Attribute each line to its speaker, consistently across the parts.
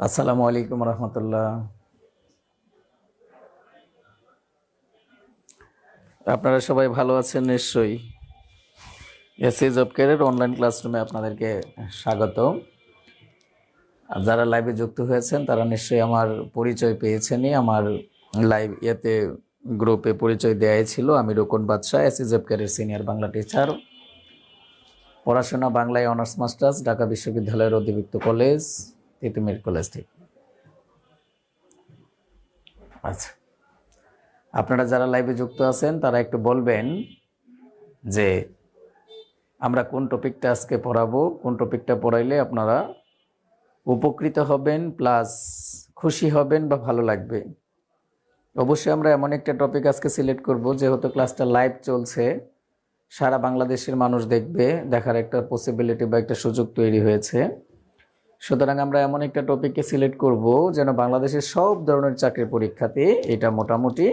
Speaker 1: আসসালামু আলাইকুম রহমতুল্লাহ। আপনারা সবাই ভালো আছেন নিশ্চয়ই। এসএ জব কেয়ারের অনলাইন ক্লাসরুমে আপনাদেরকে স্বাগত। আর যারা লাইভে যুক্ত হয়েছেন তারা নিশ্চয়ই আমার পরিচয় পেয়েছেনই। আমার লাইভ গ্রুপে পরিচয় দেওয়াই ছিল। আমি রোকন বাদশাহ, এসএ জব কেয়ারের সিনিয়র বাংলা টিচার। পড়াশোনা বাংলায় অনার্স মাস্টার্স, ঢাকা বিশ্ববিদ্যালয়ের অধিভুক্ত কলেজ তিতুমির কলেজ থেকে। আচ্ছা, আপনারা যারা লাইভে যুক্ত আছেন তারা একটু বলবেন যে আমরা কোন টপিকটা আজকে পড়াবো, কোন টপিকটা পড়াইলে আপনারা উপকৃত হবেন প্লাস খুশি হবেন বা ভালো লাগবে। অবশ্যই আমরা এমন একটা টপিক আজকে সিলেক্ট করব, যেহেতু ক্লাসটা লাইভ চলছে, সারা বাংলাদেশের মানুষ দেখবে, দেখার একটা পসিবিলিটি বা একটা সুযোগ তৈরি হয়েছে। সুতরাং আমরা এমন একটা টপিককে সিলেক্ট করব যেন বাংলাদেশের সব ধরনের চাকরি পরীক্ষাতে এটা মোটামুটি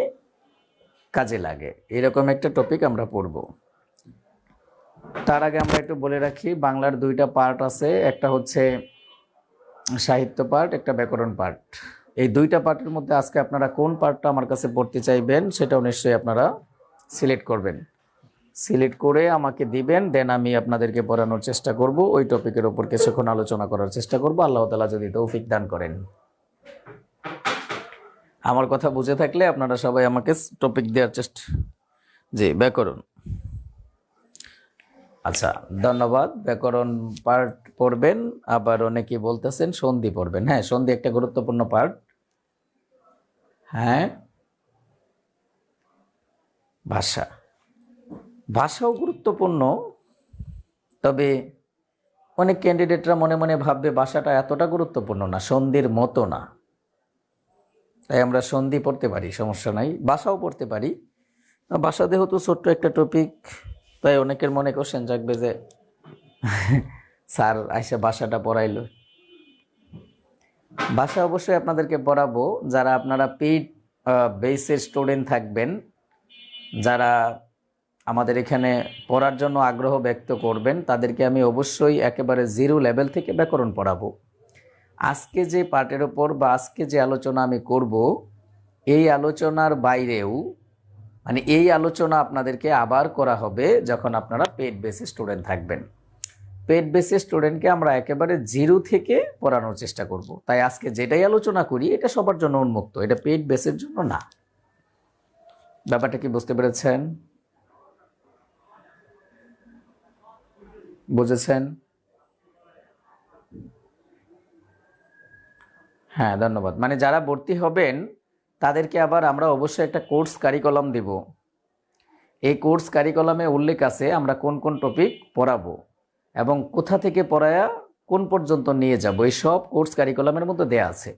Speaker 1: কাজে লাগে, এরকম একটা টপিক আমরা পড়ব। তার আগে আমরা একটু বলে রাখি, বাংলার দুইটা পার্ট আছে, একটা হচ্ছে সাহিত্য পার্ট, একটা ব্যাকরণ পার্ট। এই দুইটা পার্টের মধ্যে আজকে আপনারা কোন পার্টটা আমার কাছে পড়তে চাইবেন সেটাও নিশ্চয়ই আপনারা সিলেক্ট করবেন। সিলেক্ট করে আমাকে দিবেন, দেন আমি আপনাদেরকে পড়ানোর চেষ্টা করব, ওই টপিকের উপর কিছুক্ষণ আলোচনা করার চেষ্টা করব, আল্লাহ তাআলা যদি তৌফিক দান করেন। আমার কথা বুঝে থাকলে আপনারা সবাই আমাকে টপিক দেওয়ার চেষ্টা। জি, ব্যাকরণ। আচ্ছা, ধন্যবাদ। ব্যাকরণ পার্ট পড়বেন, আবার অনেকে বলতেছেন সন্ধি পড়বেন। হ্যাঁ, সন্ধি একটা গুরুত্বপূর্ণ পার্ট। হ্যাঁ, ভাষাও গুরুত্বপূর্ণ, তবে অনেক ক্যান্ডিডেটরা মনে মনে ভাববে ভাষাটা এতটা গুরুত্বপূর্ণ না, সন্ধির মতো না। তাই আমরা সন্ধি পড়তে পারি, সমস্যা নাই, ভাষাও পড়তে পারি। ভাষা যেহেতু ছোট্ট একটা টপিক, তাই অনেকের মনে কোশ্চেন জাগবে যে স্যার আইসা ভাষাটা পড়াইলো। ভাষা অবশ্যই আপনাদেরকে পড়াবো যারা আপনারা পেইড বেসের স্টুডেন্ট থাকবেন, যারা আমাদের এখানে পড়ার জন্য আগ্রহ ব্যক্ত করবেন, তাদেরকে আমি অবশ্যই একেবারে জিরো লেভেল থেকে ব্যাকরণ পড়াবো। আজকে যে পার্টের ওপর বা আজকে যে আলোচনা আমি করব, এই আলোচনার বাইরেও, মানে এই আলোচনা আপনাদেরকে আবার করা হবে যখন আপনারা পেইড বেসে স্টুডেন্ট থাকবেন। পেইড বেসে স্টুডেন্টকে আমরা একেবারে জিরো থেকে পড়ানোর চেষ্টা করব। তাই আজকে যেটাই আলোচনা করি এটা সবার জন্য উন্মুক্ত, এটা পেইড বেসের জন্য না। ব্যাপারটা কি বুঝতে পেরেছেন? বুঝেছেন? হ্যাঁ, ধন্যবাদ। মানে যারা ভর্তি হবেন তাদেরকে আবার আমরা অবশ্যই একটা কোর্স কারিকুলাম দেব। এই কোর্স কারিকুলামে উল্লেখ আছে আমরা কোন কোন টপিক পড়াবো এবং কোথা থেকে পড়ায়া কোন পর্যন্ত নিয়ে যাব, এই সব কোর্স কারিকুলামের মধ্যে দেয়া আছে।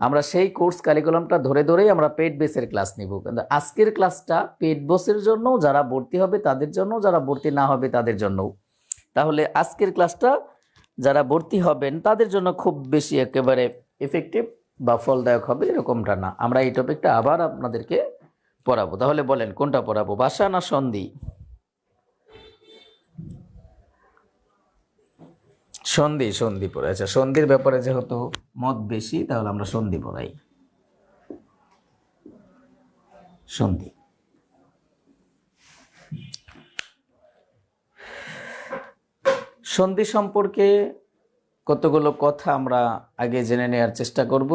Speaker 1: আমরা সেই কোর্স কারিকুলামটা ধরে ধরেই আমরা পেইড বেসের ক্লাস নিব। কিন্তু আজকের ক্লাসটা পেইড বেসের জন্য, যারা ভর্তি হবে তাদের জন্য, যারা ভর্তি না হবে তাদের জন্য। তাহলে আজকের ক্লাসটা যারা ভর্তি হবেন তাদের জন্য খুব বেশি একেবারে এফেক্টিভ বা ফলদায়ক হবে এরকমটা না। আমরা এই টপিকটা আবার আপনাদেরকে পড়াবো। তাহলে বলেন কোনটা পড়াবো, ভাষা না সন্ধি? সন্ধি পড়ে। আচ্ছা, সন্ধির ব্যাপারে যেহেতু মত বেশি, তাহলে আমরা সন্ধি পড়াই। সন্ধি সন্ধি সম্পর্কে কতগুলো কথা আমরা আগে জেনে নেওয়ার চেষ্টা করব।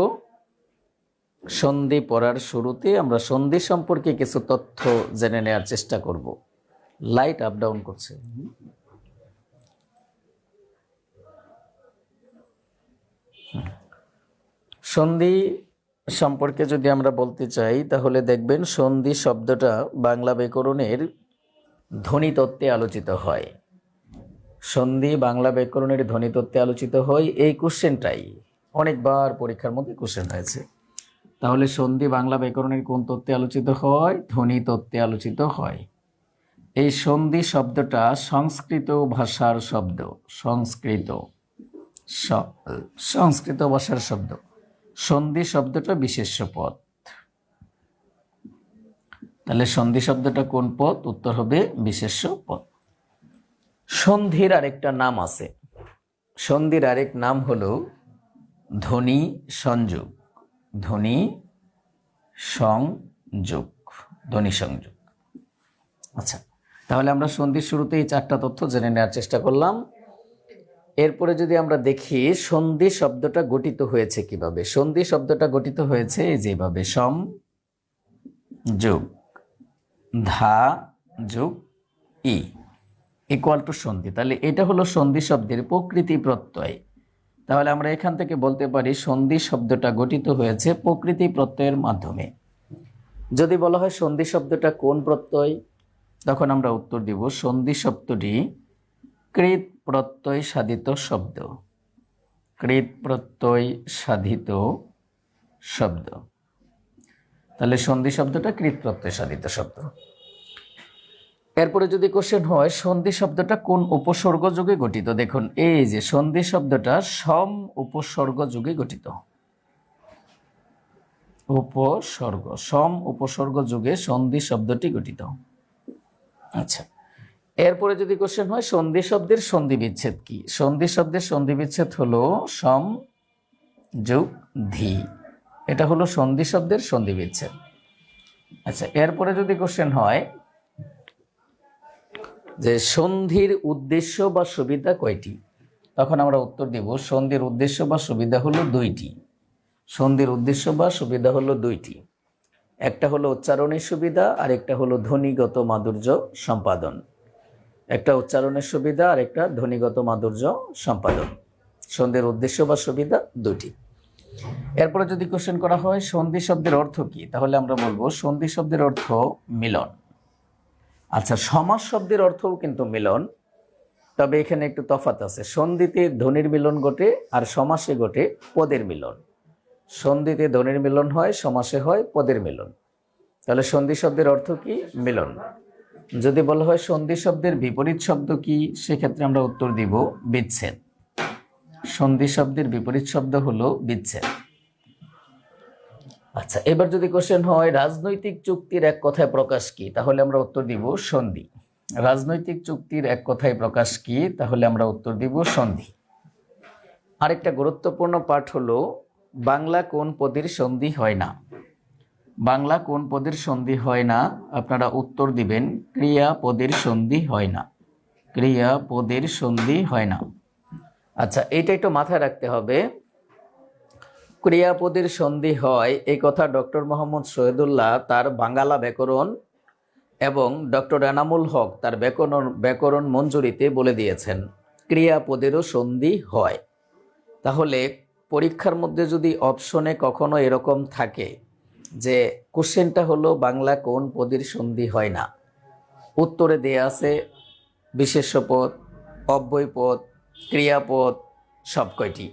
Speaker 1: সন্ধি পড়ার শুরুতে আমরা সন্ধি সম্পর্কে কিছু তথ্য জেনে নেওয়ার চেষ্টা করব। লাইট আপ ডাউন করছে। সন্ধি সম্পর্কে যদি আমরা বলতে চাই, তাহলে দেখবেন সন্ধি শব্দটা বাংলা ব্যাকরণের ধ্বনিতত্ত্বে আলোচিত হয়। সন্ধি বাংলা ব্যাকরণের ধ্বনিতত্ত্বে আলোচিত হয়। এই কোশ্চেনটাই অনেকবার পরীক্ষার মধ্যে কোশ্চেন হয়েছে। তাহলে সন্ধি বাংলা ব্যাকরণের কোন তত্ত্বে আলোচিত হয়? ধ্বনিতত্ত্বে আলোচিত হয়। এই সন্ধি শব্দটা সংস্কৃত ভাষার শব্দ, সংস্কৃত ভাষার শব্দ। সন্ধি শব্দটা বিশেষ্য পদ। তাহলে সন্ধি শব্দটা কোন পদ? উত্তর হবে বিশেষ্য পদ। সন্ধির আরেকটা নাম আছে। সন্ধির আরেক নাম হলো ধ্বনি সংযোগ, ধ্বনি সংযোগ, ধ্বনি সংযোগ। আচ্ছা, তাহলে আমরা সন্ধির শুরুতে এই 4টা তথ্য জেনে নেওয়ার চেষ্টা করলাম। এরপরে যদি আমরা দেখি সন্ধি শব্দটা গঠিত হয়েছে কিভাবে। সন্ধি শব্দটা গঠিত হয়েছে যেভাবে, সম যোগ ধা যোগ ই ইকুয়াল টু সন্ধি। তাহলে এটা হলো সন্ধি শব্দের প্রকৃতি প্রত্যয়। তাহলে আমরা এখান থেকে বলতে পারি সন্ধি শব্দটা গঠিত হয়েছে প্রকৃতি প্রত্যয়ের মাধ্যমে। যদি বলা হয় সন্ধি শব্দটা কোন প্রত্যয়, তখন আমরা উত্তর দিব সন্ধি শব্দটি কৃত প্রত্যয় সাধিত শব্দ, কৃত প্রত্যয় সাধিত শব্দ। তাহলে সন্ধি শব্দটা কৃত প্রত্যয় সাধিত শব্দ। এরপরে যদি কোশ্চেন হয় সন্ধি শব্দটা কোন উপসর্গ যুগে গঠিত, দেখুন এই যে সন্ধি শব্দটা সম উপসর্গ যুগে গঠিত। উপসর্গ, সম উপসর্গ যুগে সন্ধি শব্দটি গঠিত। আচ্ছা, এরপরে যদি কোশ্চেন হয় সন্ধি শব্দের সন্ধি বিচ্ছেদ কি, সন্ধি শব্দের সন্ধি বিচ্ছেদ হলো সম যোগ ধি, এটা হলো সন্ধি শব্দের সন্ধি বিচ্ছেদ। আচ্ছা, এরপরে যদি কোশ্চেন হয় যে সন্ধির উদ্দেশ্য বা সুবিধা কয়টি, তখন আমরা উত্তর দিব সন্ধির উদ্দেশ্য বা সুবিধা হলো 2টি। সন্ধির উদ্দেশ্য বা সুবিধা হলো 2টি, একটা হলো উচ্চারণের সুবিধা আর একটা হলো ধ্বনিগত মাধুর্য সম্পাদন। একটা উচ্চারণের সুবিধা আর একটা ধ্বনিগত মাধুর্য সম্পাদন। সন্ধির উদ্দেশ্য বা সুবিধা 2টি। এরপরে যদি কোশ্চেন করা হয় সন্ধি শব্দের অর্থ কি, তাহলে আমরা বলবো সন্ধি শব্দের অর্থ মিলন। আচ্ছা, সমাস শব্দের অর্থও কিন্তু মিলন, তবে এখানে একটু তফাৎ আছে। সন্ধিতে ধ্বনির মিলন ঘটে আর সমাসে ঘটে পদের মিলন। সন্ধিতে ধ্বনির মিলন হয়, সমাসে হয় পদের মিলন। তাহলে সন্ধি শব্দের অর্থ কি, মিলন। যদি বলা হয় সন্ধি শব্দের বিপরীত শব্দ কি, সেক্ষেত্রে আমরা উত্তর দিব বিচ্ছেদ। সন্ধি শব্দের বিপরীত শব্দ হলো বিচ্ছেদ। আচ্ছা, এবার যদি কোশ্চেন হয় রাজনৈতিক চুক্তির এক কথায় প্রকাশ কি, তাহলে আমরা উত্তর দিব সন্ধি। রাজনৈতিক চুক্তির এক কথায় প্রকাশ কি, তাহলে আমরা উত্তর দিব সন্ধি। আরেকটা গুরুত্বপূর্ণ পাঠ হলো বাংলা কোন পদের সন্ধি হয় না। বাংলা কোন পদের সন্ধি হয় না, আপনারা উত্তর দিবেন ক্রিয়া পদের সন্ধি হয় না, ক্রিয়া পদের সন্ধি হয় না। আচ্ছা, এটা একটু মাথায় রাখতে হবে। ক্রিয়াপদের সন্ধি হয় এই কথা ডক্টর মোহাম্মদ শহীদুল্লাহ তার বাঙ্গালা ব্যাকরণ এবং ডক্টর এনামুল হক তার ব্যাকরণ মঞ্জুরিতে বলে দিয়েছেন ক্রিয়াপদেরও সন্ধি হয়। তাহলে পরীক্ষার মধ্যে যদি অপশনে কখনো এরকম থাকে যে কোশ্চেনটা হলো বাংলা কোন পদের সন্ধি হয় না, উত্তরে দেয়া আছে বিশেষ্য পদ, অব্যয় পদ, ক্রিয়াপদ সব কয়টি,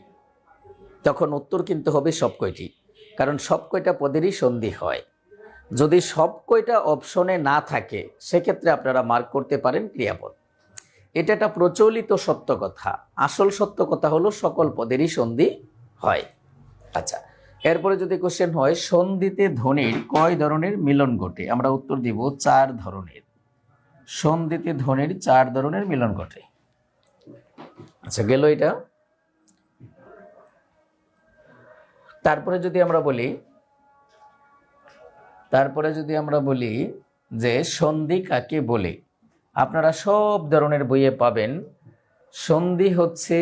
Speaker 1: তখন উত্তর কিন্তু হবে সব কয়টি, কারণ সব কয়টা পদেরই সন্ধি হয়। যদি সব কয়টা অপশনে না থাকে সেক্ষেত্রে আপনারা মার্ক করতে পারেন ক্রিয়াপদ। এটা একটা প্রচলিত সত্য কথা। আসল সত্য কথা হলো সকল পদেরই সন্ধি হয়। আচ্ছা, এরপরে যদি কোশ্চেন হয় সন্ধিতে ধ্বনির কয় ধরনের মিলন ঘটে, আমরা উত্তর দিব 4 ধরনের। সন্ধিতে ধ্বনির 4 ধরনের মিলন ঘটে। আচ্ছা, গেল এটা। তারপরে যদি আমরা বলি যে সন্ধি কাকে বলে, আপনারা সব ধরনের বইয়ে পাবেন সন্ধি হচ্ছে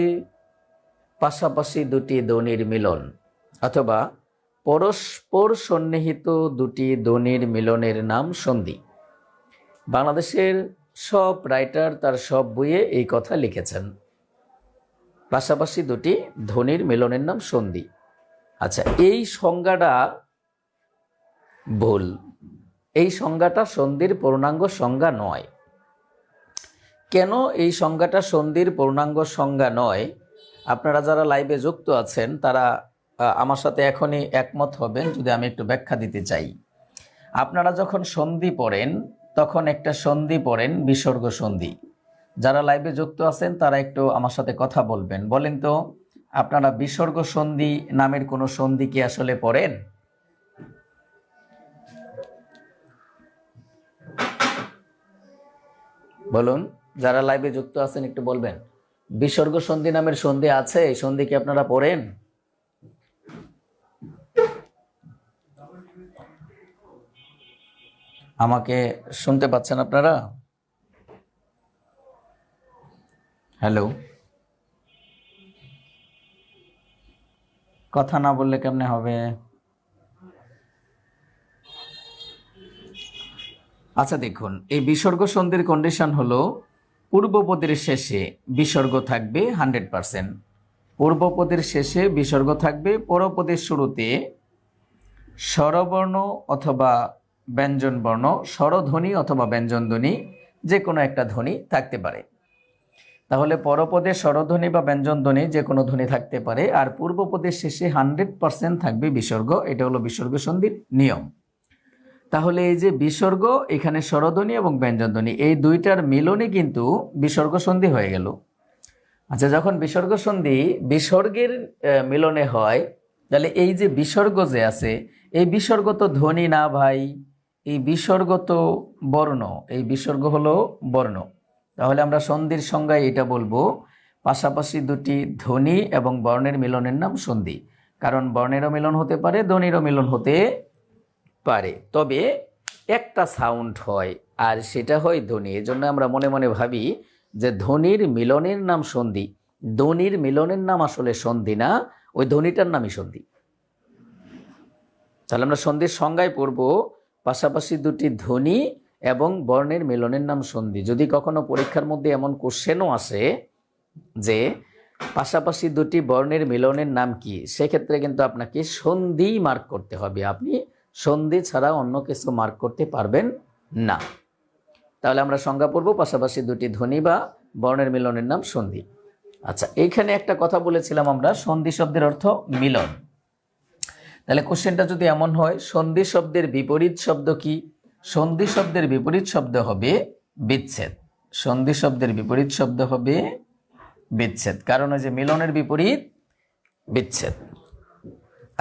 Speaker 1: পাশাপাশি দুটি ধ্বনির মিলন অথবা পরস্পর সন্নিহিত দুটি ধ্বনির মিলনের নাম সন্ধি। বাংলাদেশের সব রাইটার তার সব বইয়ে এই কথা লিখেছেন, পাশাপাশি দুটি ধ্বনির মিলনের নাম সন্ধি। আচ্ছা, এই সংজ্ঞাটা ভুল। এই সংজ্ঞাটা সন্ধির পূর্ণাঙ্গ সংজ্ঞা নয়। কেন এই সংজ্ঞাটা সন্ধির পূর্ণাঙ্গ সংজ্ঞা নয়, আপনারা যারা লাইভে যুক্ত আছেন তারা আমার সাথে এখনই একমত হবেন যদি আমি একটু ব্যাখ্যা দিতে চাই। আপনারা যখন সন্ধি পড়েন তখন একটা সন্ধি পড়েন বিসর্গ সন্ধি। যারা লাইভে যুক্ত আছেন তারা একটু আমার সাথে কথা বলবেন। বলেন তো, আপনারা বিসর্গ সন্ধি নামের কোনো সন্ধি কি আসলে পড়েন? বলুন, যারা লাইভে যুক্ত আছেন একটু বলবেন, বিসর্গ সন্ধি নামের সন্ধি আছে? এই সন্ধি কি আপনারা পড়েন? আমাকে শুনতে পাচ্ছেন আপনারা? হ্যালো, কথা না বললে কেমনে হবে? আচ্ছা দেখুন, এই বিসর্গ সন্ধির কন্ডিশন হলো পূর্বপদের শেষে বিসর্গ থাকবে 100%। পূর্বপদের শেষে বিসর্গ থাকবে, পরপদের শুরুতে স্বরবর্ণ অথবা ব্যঞ্জনবর্ণ, স্বরধ্বনি অথবা ব্যঞ্জনধ্বনি, যে কোনো একটা ধ্বনি থাকতে পারে। তাহলে পরপদে স্বরধ্বনি বা ব্যঞ্জনধ্বনি যে কোনো ধ্বনি থাকতে পারে, আর পূর্বপদের শেষে 100% থাকবে বিসর্গ। এটা হলো বিসর্গ সন্ধির নিয়ম। তাহলে এই যে বিসর্গ, এখানে স্বরধ্বনি এবং ব্যঞ্জনধ্বনি, এই দুইটার মিলনে কিন্তু বিসর্গ সন্ধি হয়ে গেল। আচ্ছা, যখন বিসর্গ সন্ধি বিসর্গের মিলনে হয়, তাহলে এই যে বিসর্গ যে আছে, এই বিসর্গ তো ধ্বনি না ভাই, এই বিসর্গ তো বর্ণ, এই বিসর্গ হলো বর্ণ। তাহলে আমরা সন্ধির সংজ্ঞায় এটা বলবো, পাশাপাশি দুটি ধ্বনি এবং বর্ণের মিলনের নাম সন্ধি। কারণ বর্ণেরও মিলন হতে পারে, ধ্বনিরও মিলন হতে পারে, তবে একটা সাউন্ড হয় আর সেটা হয় ধ্বনি। এজন্য আমরা মনে মনে ভাবি যে ধ্বনির মিলনের নাম সন্ধি। ধ্বনির মিলনের নাম আসলে সন্ধি না, ওই ধ্বনিটার নামই সন্ধি। তাহলে আমরা সন্ধির সংজ্ঞায় পড়ব, পাশাপাশি দুটি ধ্বনি এবং বর্ণের মিলনের নাম সন্ধি। যদি কখনো পরীক্ষার মধ্যে এমন কোশ্চেনও আসে যে পাশাপাশি দুটি বর্ণের মিলনের নাম কি, সেক্ষেত্রে কিন্তু আপনাকে সন্ধি মার্ক করতে হবে। আপনি সন্ধি ছাড়া অন্য কিছু মার্ক করতে পারবেন না। তাহলে আমরা সংজ্ঞা পড়ব, পাশাপাশি দুটি ধ্বনি বা বর্ণের মিলনের নাম সন্ধি। আচ্ছা, এইখানে একটা কথা বলেছিলাম আমরা, সন্ধি শব্দের অর্থ মিলন। তাহলে কোশ্চেনটা যদি এমন হয়, সন্ধি শব্দের বিপরীত শব্দ কি? সন্ধি শব্দের বিপরীত শব্দ হবে বিচ্ছেদ। সন্ধি শব্দের বিপরীত শব্দ হবে বিচ্ছেদ, কারণ ওই যে মিলনের বিপরীত বিচ্ছেদ।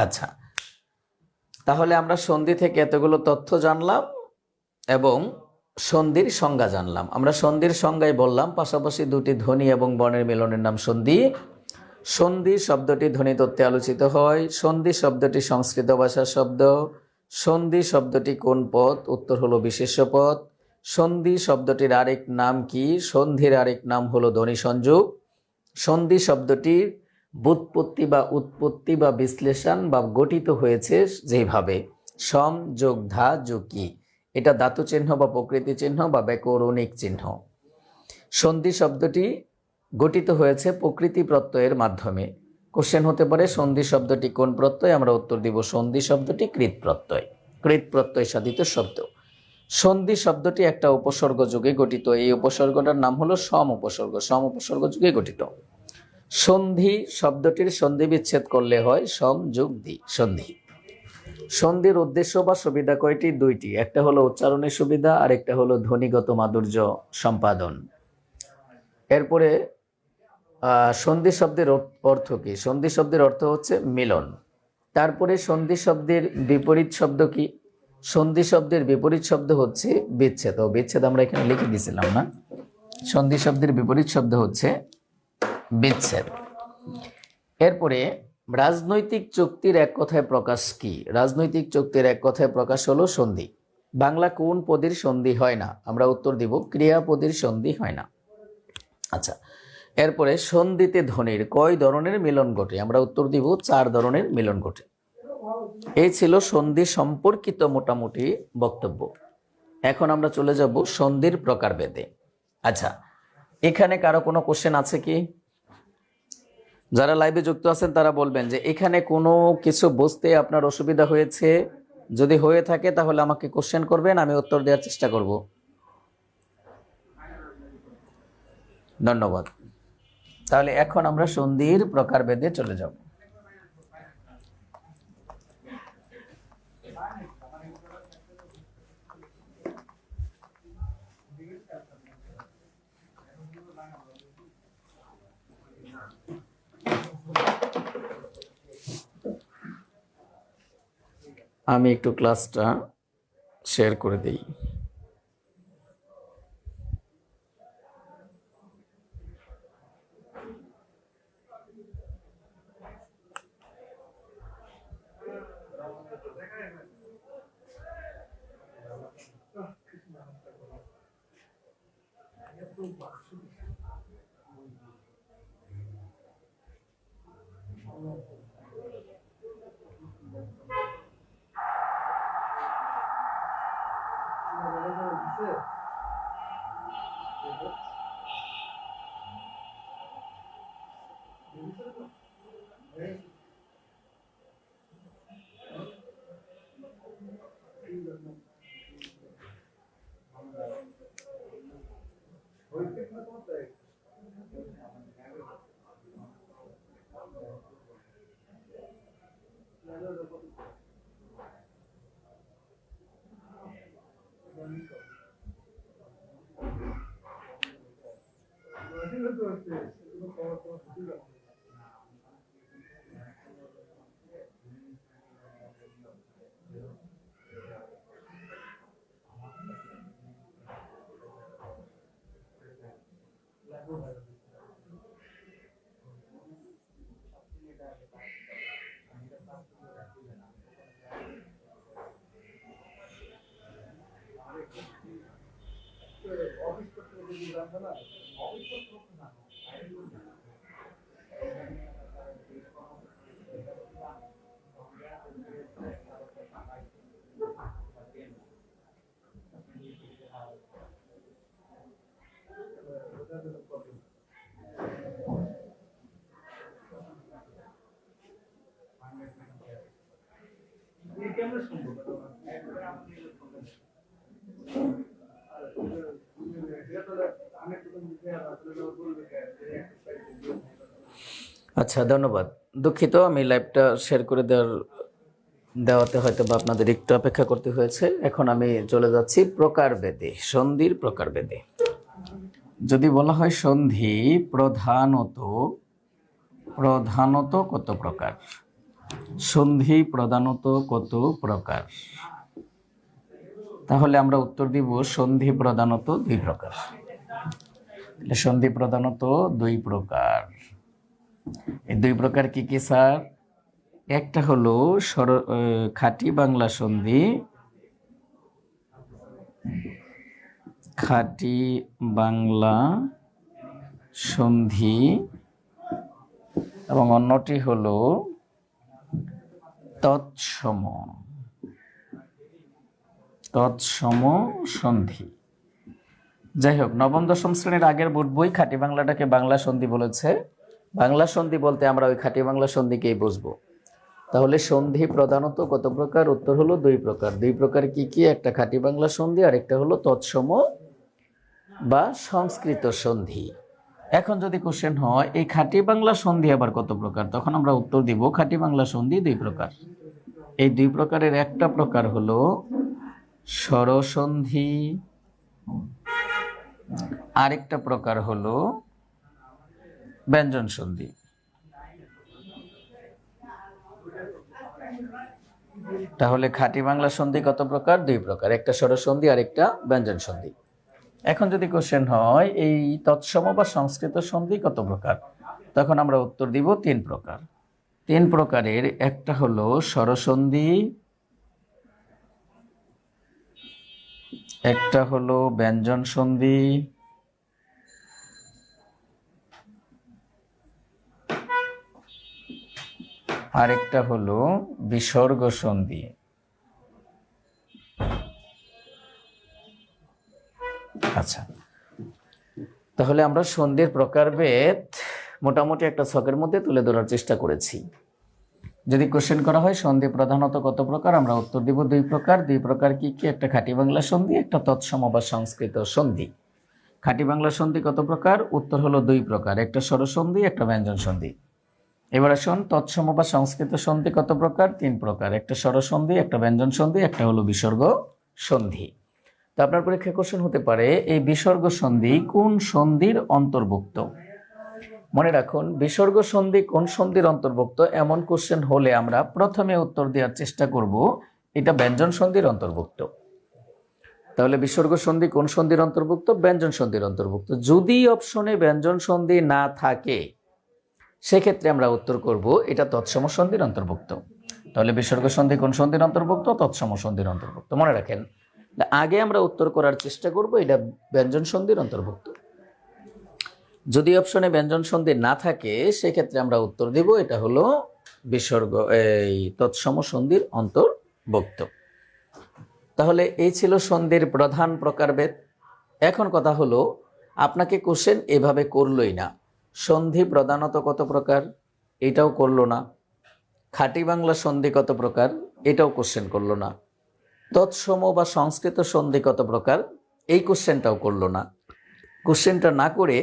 Speaker 1: আচ্ছা, তাহলে আমরা সন্ধি থেকে এতগুলো তথ্য জানলাম এবং সন্ধির সংজ্ঞা জানলাম। আমরা সন্ধির সংজ্ঞায় বললাম, পাশাপাশি দুটি ধ্বনি এবং বর্ণের মিলনের নাম সন্ধি। সন্ধি শব্দটি ধ্বনি তত্ত্বে আলোচিত হয়। সন্ধি শব্দটি সংস্কৃত ভাষার শব্দ। সন্ধি শব্দটি কোন পদ? উত্তর হলো বিশেষ্য পদ। সন্ধি শব্দটির আরেক নাম কি? সন্ধির আরেক নাম হলো ধ্বনি সংযোগ। সন্ধি শব্দটির ব্যুৎপত্তি বা উৎপত্তি বা বিশ্লেষণ বা গঠিত হয়েছে যেভাবে, সম যোগ ধা যোগ কি, এটা ধাতু চিহ্ন বা প্রকৃতি চিহ্ন বা ব্যাকরণিক চিহ্ন। সন্ধি শব্দটি গঠিত হয়েছে প্রকৃতি প্রত্যয়ের মাধ্যমে। কোশ্চেন হতে পারে সন্ধি শব্দটি কোন প্রত্যয়? আমরা উত্তর দিব সন্ধি শব্দটি কৃৎ প্রত্যয়, কৃৎ প্রত্যয় সাধিত শব্দ। সন্ধি শব্দটি একটা উপসর্গ যুগে গঠিত। এই উপসর্গটার নাম হলো সম উপসর্গ, সম উপসর্গ যুগে গঠিত। সন্ধি শব্দটির সন্ধি বিচ্ছেদ করলে হয় সম যোগ ধি, সন্ধি। সন্ধির উদ্দেশ্য বা সুবিধা কয়টি? দুইটি, একটা হলো উচ্চারণের সুবিধা আর একটা হলো ধ্বনিগত মাধুর্য সম্পাদন। এরপরে সন্ধি শব্দের অর্থ কি? সন্ধি শব্দের অর্থ হচ্ছে মিলন। তারপরে সন্ধি শব্দের বিপরীত শব্দ কি? সন্ধি শব্দের বিপরীত শব্দ হচ্ছে বিচ্ছেদ। ও বিচ্ছেদ আমরা এখানে লিখে দিয়েছিলাম না? সন্ধি শব্দের বিপরীত শব্দ হচ্ছে বিচ্ছেদ। এরপরে রাজনৈতিক চুক্তির এক কথায় প্রকাশ কি? রাজনৈতিক চুক্তির এক কথায় প্রকাশ হলো সন্ধি। বাংলা কোন পদের সন্ধি হয় না? আমরা উত্তর দিব ক্রিয়াপদের সন্ধি হয় না। আচ্ছা, এরপরে সন্ধিতে ধ্বনির কয় ধরনের মিলন ঘটে? আমরা উত্তর দিব 4 ধরনের মিলন ঘটে। এই ছিল সন্ধি সম্পর্কিত মোটামুটি বক্তব্য। এখন আমরা চলে যাব সন্ধির প্রকারভেদে। আচ্ছা, এখানে কারো কোনো কোশ্চেন আছে কি? যারা লাইভে যুক্ত আছেন তারা বলবেন যে এখানে কোনো কিছু বুঝতে আপনার অসুবিধা হয়েছে। যদি হয়ে থাকে তাহলে আমাকে কোশ্চেন করবেন, আমি উত্তর দেওয়ার চেষ্টা করব। ধন্যবাদ। তাহলে এখন আমরা সন্ধির প্রকারভেদে চলে যাব। আমি একটু ক্লাসটা শেয়ার করে দিই। আচ্ছা, ধন্যবাদ। দুঃখিত, আমি লাইভটা শেয়ার করে দেওয়াতে হয়তো বা আপনাদের একটু অপেক্ষা করতে হয়েছে। এখন আমি চলে যাচ্ছি প্রকারভেদে, সন্ধির প্রকারভেদে। যদি বলা হয় সন্ধি প্রধানত কত প্রকার, সন্ধি প্রধানত কত প্রকার, তাহলে আমরা উত্তর দিব সন্ধি প্রধানত দুই প্রকার। সন্ধি প্রধানত দুই প্রকার। এই দুই প্রকার কি কি স্যার? একটা হলো খাঁটি বাংলা সন্ধি, খাঁটি বাংলা সন্ধি, এবং অন্যটি হলো তৎসম সন্ধি। যাই হোক, নবম দশম শ্রেণীর আগের বোর্ড বই খাঁটি বাংলাটাকে বাংলা সন্ধি বলেছে। বাংলা সন্ধি বলতে আমরা ওই খাঁটি বাংলা সন্ধিকেই বুঝবো। তাহলে সন্ধি প্রধানত কত প্রকার? উত্তর হলো দুই প্রকার। দুই প্রকার কি কি? একটা খাঁটি বাংলা সন্ধি আর একটা হলো তৎসম বা সংস্কৃত সন্ধি। এখন যদি কোশ্চেন হয় এই খাঁটি বাংলা সন্ধি আবার কত প্রকার, তখন আমরা উত্তর দিব খাঁটি বাংলা সন্ধি দুই প্রকার। এই দুই প্রকারের একটা প্রকার হলো স্বরসন্ধি, আরেকটা প্রকার হলো ব্যঞ্জন সন্ধি। তাহলে খাঁটি বাংলা সন্ধি কত প্রকার? দুই প্রকার, একটা স্বরসন্ধি আর একটা ব্যঞ্জন সন্ধি। এখন যদি কোশ্চেন হয় এই তৎসম বা সংস্কৃত সন্ধি কত প্রকার, তখন আমরা উত্তর দিব তিন প্রকার। তিন প্রকারের একটা হলো স্বরসন্ধি, একটা হলো ব্যঞ্জন সন্ধি, আরেকটা হলো বিসর্গ সন্ধি। আচ্ছা, তাহলে আমরা সন্ধির প্রকারভেদ মোটামুটি একটা ছকের মধ্যে তুলে ধরার চেষ্টা করেছি। যদি কোশ্চেন করা হয় সন্ধি প্রধানত কত প্রকার, আমরা উত্তর দিব দুই প্রকার। দুই প্রকার কি কি? একটা খাঁটি বাংলা সন্ধি, একটা তৎসম বা সংস্কৃত সন্ধি। খাঁটি বাংলা সন্ধি কত প্রকার? উত্তর হলো দুই প্রকার, একটা স্বরসন্ধি, একটা ব্যঞ্জন সন্ধি। এবার আসুন তৎসম বা সংস্কৃত সন্ধি কত প্রকার? তিন প্রকার, একটা স্বরসন্ধি, একটা ব্যঞ্জন সন্ধি, একটা হলো বিসর্গ সন্ধি। তো আপনার পরীক্ষায় কোশ্চেন হতে পারে এই বিসর্গ সন্ধি কোন সন্ধির অন্তর্ভুক্ত? মনে রাখুন, বিসর্গ সন্ধি কোন সন্ধির অন্তর্ভুক্ত এমন কোশ্চেন হলে আমরা প্রথমে উত্তর দেওয়ার চেষ্টা করব এটা ব্যঞ্জন সন্ধির অন্তর্ভুক্ত। তাহলে বিসর্গ সন্ধি কোন সন্ধির অন্তর্ভুক্ত? ব্যঞ্জন সন্ধির অন্তর্ভুক্ত। যদি অপশনে ব্যঞ্জন সন্ধি না থাকে সেক্ষেত্রে আমরা উত্তর করব এটা তৎসম সন্ধির অন্তর্ভুক্ত। তাহলে বিসর্গ সন্ধি কোন সন্ধির অন্তর্ভুক্ত? তৎসম সন্ধির অন্তর্ভুক্ত। মনে রাখেন, আগে আমরা উত্তর করার চেষ্টা করব এটা ব্যঞ্জন সন্ধির অন্তর্ভুক্ত। যদি অপশনে ব্যঞ্জন সন্ধি না থাকে সেক্ষেত্রে আমরা উত্তর দিব এটা হলো বিসর্গ এই তৎসম সন্ধির অন্তর্ভুক্ত। তাহলে এই ছিল সন্ধির প্রধান প্রকারভেদ। এখন কথা হলো আপনাকে কোশ্চেন এভাবে করলই না, সন্ধি প্রধানত কত প্রকার এটাও করলো না, খাঁটি বাংলা সন্ধি কত প্রকার এটাও কোশ্চেন করলো না, তৎসম বা সংস্কৃত সন্ধি কত প্রকার এই কোশ্চেনটাও করলো না। কোশ্চেনটা না করে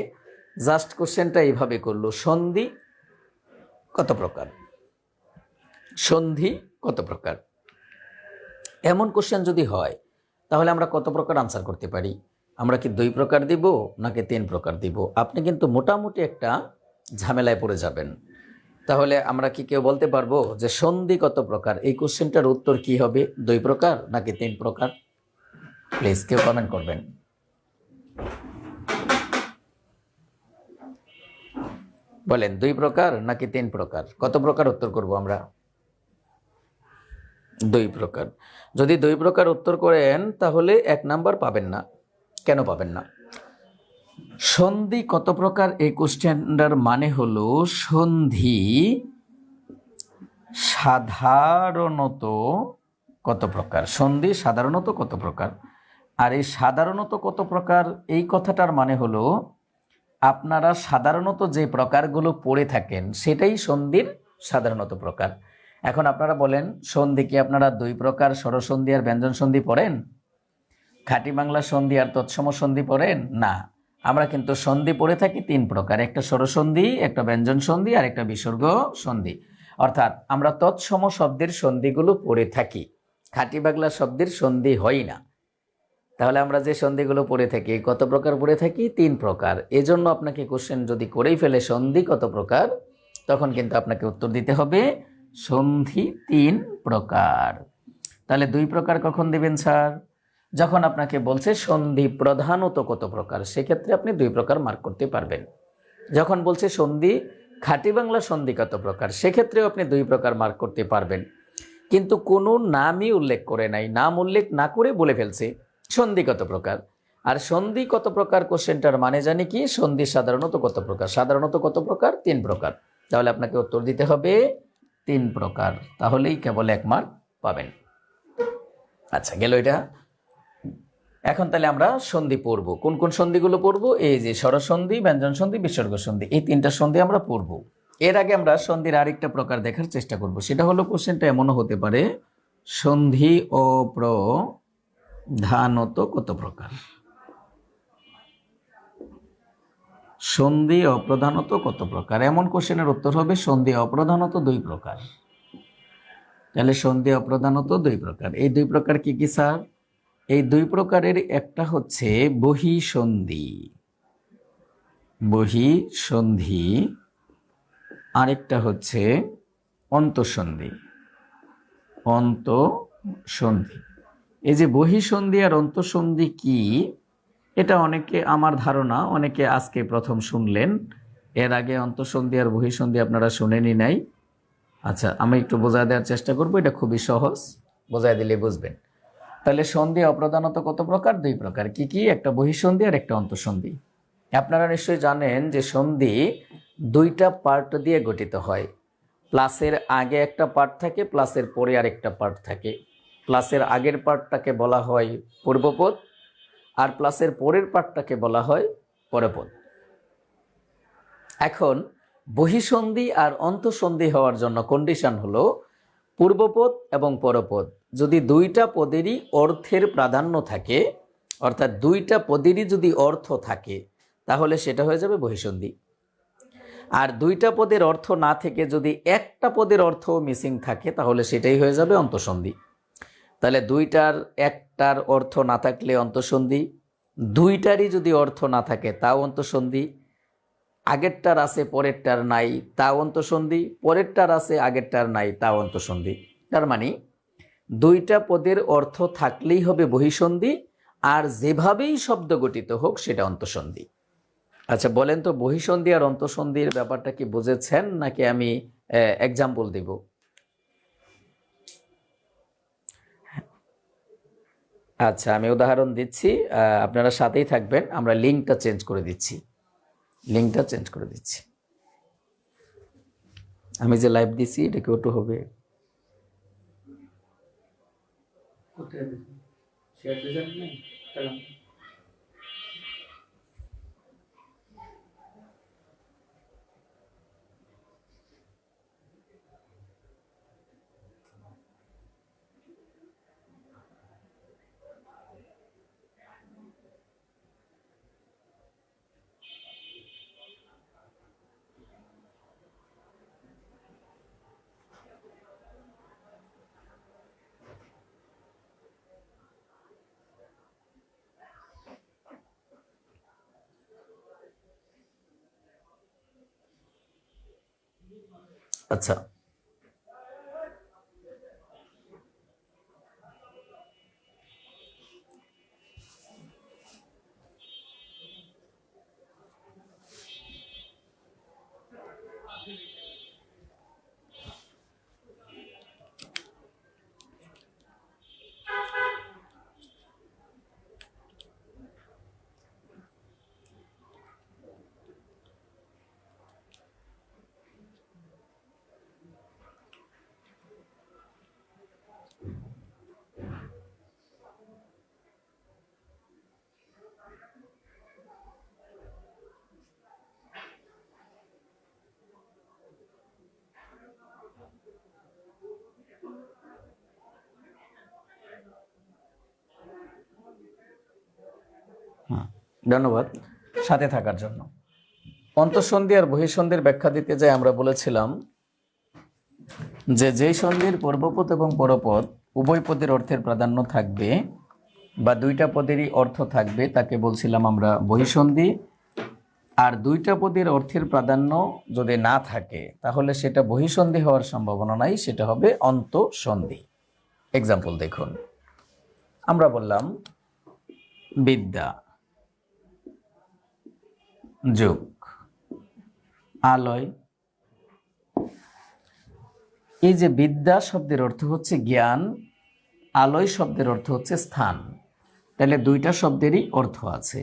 Speaker 1: জাস্ট কোশ্চেনটা এইভাবে করলো, সন্ধি কত প্রকার, সন্ধি কত প্রকার। এমন কোশ্চেন যদি হয় তাহলে আমরা কত প্রকার আনসার করতে পারি? আমরা কি 2 প্রকার দিব নাকি 3 প্রকার দিব? আপনি কিন্তু মোটামুটি একটা ঝামেলায় পড়ে যাবেন। তাহলে আমরা কি কেউ বলতে পারবো যে সন্ধি কত প্রকার, এই কোশ্চেনটার উত্তর কি হবে, 2 প্রকার নাকি 3 প্রকার? প্লিজ কেউ কমেন্ট করবেন। বলেন 2 প্রকার নাকি 3 প্রকার? কত প্রকার উত্তর করব আমরা? 2 প্রকার। যদি 2 প্রকার উত্তর করেন তাহলে 1 নাম্বার পাবেন না। কেন পাবেন না? সন্ধি কত প্রকার এই কোশ্চেনটার মানে হলো সন্ধি সাধারণত কত প্রকার, সন্ধি সাধারণত কত প্রকার। আর এই সাধারণত কত প্রকার এই কথাটার মানে হলো আপনারা সাধারণত যে প্রকারগুলো পড়ে থাকেন সেটাই সন্ধির সাধারণত প্রকার। এখন আপনারা বলেন সন্ধি কি আপনারা 2 প্রকার স্বরসন্ধি আর ব্যঞ্জন সন্ধি পড়েন? খাঁটি বাংলা সন্ধি আর তৎসম সন্ধি পড়েন না? আমরা কিন্তু সন্ধি পড়ে থাকি 3 প্রকার, একটা স্বরসন্ধি, একটা ব্যঞ্জন সন্ধি আর একটা বিসর্গ সন্ধি। অর্থাৎ আমরা তৎসম শব্দের সন্ধিগুলো পড়ে থাকি, খাঁটি বাংলা শব্দের সন্ধি হয় না। তাহলে আমরা যে সন্ধিগুলো পড়ে থাকি কত প্রকার পড়ে থাকি? 3 প্রকার। এজন্য আপনাকে কোশ্চেন যদি করেই ফেলে সন্ধি কত প্রকার, তখন কিন্তু আপনাকে উত্তর দিতে হবে সন্ধি 3 প্রকার। তাহলে 2 প্রকার কখন দিবেন স্যার? যখন আপনাকে বলছে সন্ধি প্রধানত কত প্রকার, সেক্ষেত্রে আপনি 2 প্রকার মার্ক করতে পারবেন। যখন বলছে সন্ধি খাঁটি বাংলা সন্ধি কত প্রকার, সেক্ষেত্রেও আপনি 2 প্রকার মার্ক করতে পারবেন। কিন্তু কোনো নামই উল্লেখ করে নাই, নাম উল্লেখ না করে বলে ফেলছে সন্ধি কত প্রকার। আর সন্ধি কত প্রকার কোশ্চেনটার মানে জানি কি, সন্ধি সাধারণত কত প্রকার, সাধারণত কত প্রকার? 3 প্রকার। তাহলে আপনাকে উত্তর দিতে হবে 3 প্রকার, তাহলেই কেবল 1 মার্ক পাবেন। আচ্ছা গেল এটা। এখন তাহলে আমরা সন্ধি পড়ব। কোন কোন সন্ধিগুলো পড়ব? এই যে স্বরসন্ধি, ব্যঞ্জন সন্ধি, বিসর্গ সন্ধি, এই 3টা সন্ধি আমরা পড়ব। এর আগে আমরা সন্ধির আরেকটা প্রকার দেখার চেষ্টা করব। সেটা হলো কোশ্চেনটা এমনও হতে পারে সন্ধি অপ্রধানত কত প্রকার, সন্ধি অপ্রধানত কত প্রকার। এমন কোশ্চেনের উত্তর হবে সন্ধি অপ্রধানত 2 প্রকার। তাহলে সন্ধি অপ্রধানত 2 প্রকার। এই 2 প্রকার কি কি স্যার? এই 2 প্রকারের একটা হচ্ছে বহিঃসন্ধি, বহিঃসন্ধি, আরেকটা হচ্ছে অন্তঃসন্ধি, অন্তঃসন্ধি। এই যে বহিঃসন্ধি আর অন্তঃসন্ধি কি, এটা অনেকে, আমার ধারণা অনেকে আজকে প্রথম শুনলেন। এর আগে অন্তঃসন্ধি আর বহিঃসন্ধি আপনারা শুনেনই নাই। আচ্ছা আমি একটু বোঝায় দেওয়ার চেষ্টা করব, এটা খুবই সহজ, বোঝায় দিলে বুঝবেন। তাহলে সন্ধি অপ্রধানত কত প্রকার? 2 প্রকার। কি কি? একটা বহিঃসন্ধি আর একটা অন্তঃসন্ধি। আপনারা নিশ্চয়ই জানেন যে সন্ধি 2টা পার্ট দিয়ে গঠিত হয়। প্লাসের আগে একটা পার্ট থাকে, প্লাসের পরে আরেকটা পার্ট থাকে। প্লাসের আগের পার্টটাকে বলা হয় পূর্বপদ, আর প্লাসের পরের পার্টটাকে বলা হয় পরপদ। এখন বহিঃসন্ধি আর অন্তঃসন্ধি হওয়ার জন্য কন্ডিশন হলো পূর্বপদ এবং পরপদ যদি 2টা পদেরই অর্থের প্রাধান্য থাকে, অর্থাৎ 2টা পদেরই যদি অর্থ থাকে, তাহলে সেটা হয়ে যাবে বহিঃসন্ধি। আর 2টা পদের অর্থ না থেকে যদি একটা পদের অর্থ মিসিং থাকে, তাহলে সেটাই হয়ে যাবে অন্তঃসন্ধি। তাহলে 2টার একটার অর্থ না থাকলে অন্তঃসন্ধি, 2টারই যদি অর্থ না থাকে তাও অন্তঃসন্ধি, আগেরটার আছে পরেরটার নাই তাও অন্তঃসন্ধি, পরেরটার আছে আগেরটার নাই তাও অন্তঃসন্ধি। তার মানে 2টা পদের অর্থ থাকলেই হবে বহিঃসন্ধি, আর যেভাবেই শব্দ গঠিত হোক সেটা অন্তঃসন্ধি। আচ্ছা বলেন তো বহিঃসন্ধি আর অন্তঃসন্ধির ব্যাপারটা কি বুঝেছেন, নাকি আমি এক্সাম্পল দিব? আচ্ছা আমি উদাহরণ দিচ্ছি, আপনারা সাথেই থাকবেন, আমরা লিঙ্কটা চেঞ্জ করে দিচ্ছি। লিঙ্কটা চেঞ্জ করে দিচ্ছি। আমি যে লাইভ দিছি এটা কি ওটু হবে? আচ্ছা, ধন্যবাদ সাথে থাকার জন্য। অন্তঃসন্ধি আর বহিঃসন্ধির ব্যাখ্যা দিতে যাই আমরা বলেছিলাম যে যেই সন্ধির পূর্বপদ এবং পরপদ উভয় পদের অর্থের প্রাধান্য থাকবে বা দুইটা পদেরই অর্থ থাকবে তাকে বলছিলাম আমরা বহিঃসন্ধি। আর দুইটা পদের অর্থের প্রাধান্য যদি না থাকে তাহলে সেটা বহিঃসন্ধি হওয়ার সম্ভাবনা নাই, সেটা হবে অন্তঃসন্ধি। এক্সাম্পল দেখুন, আমরা বললাম বিদ্যা যোগ আলয়। এই যে বিদ্যা শব্দের অর্থ হচ্ছে জ্ঞান, আলয় শব্দের অর্থ হচ্ছে স্থান, তাহলে দুইটা শব্দেরই অর্থ আছে।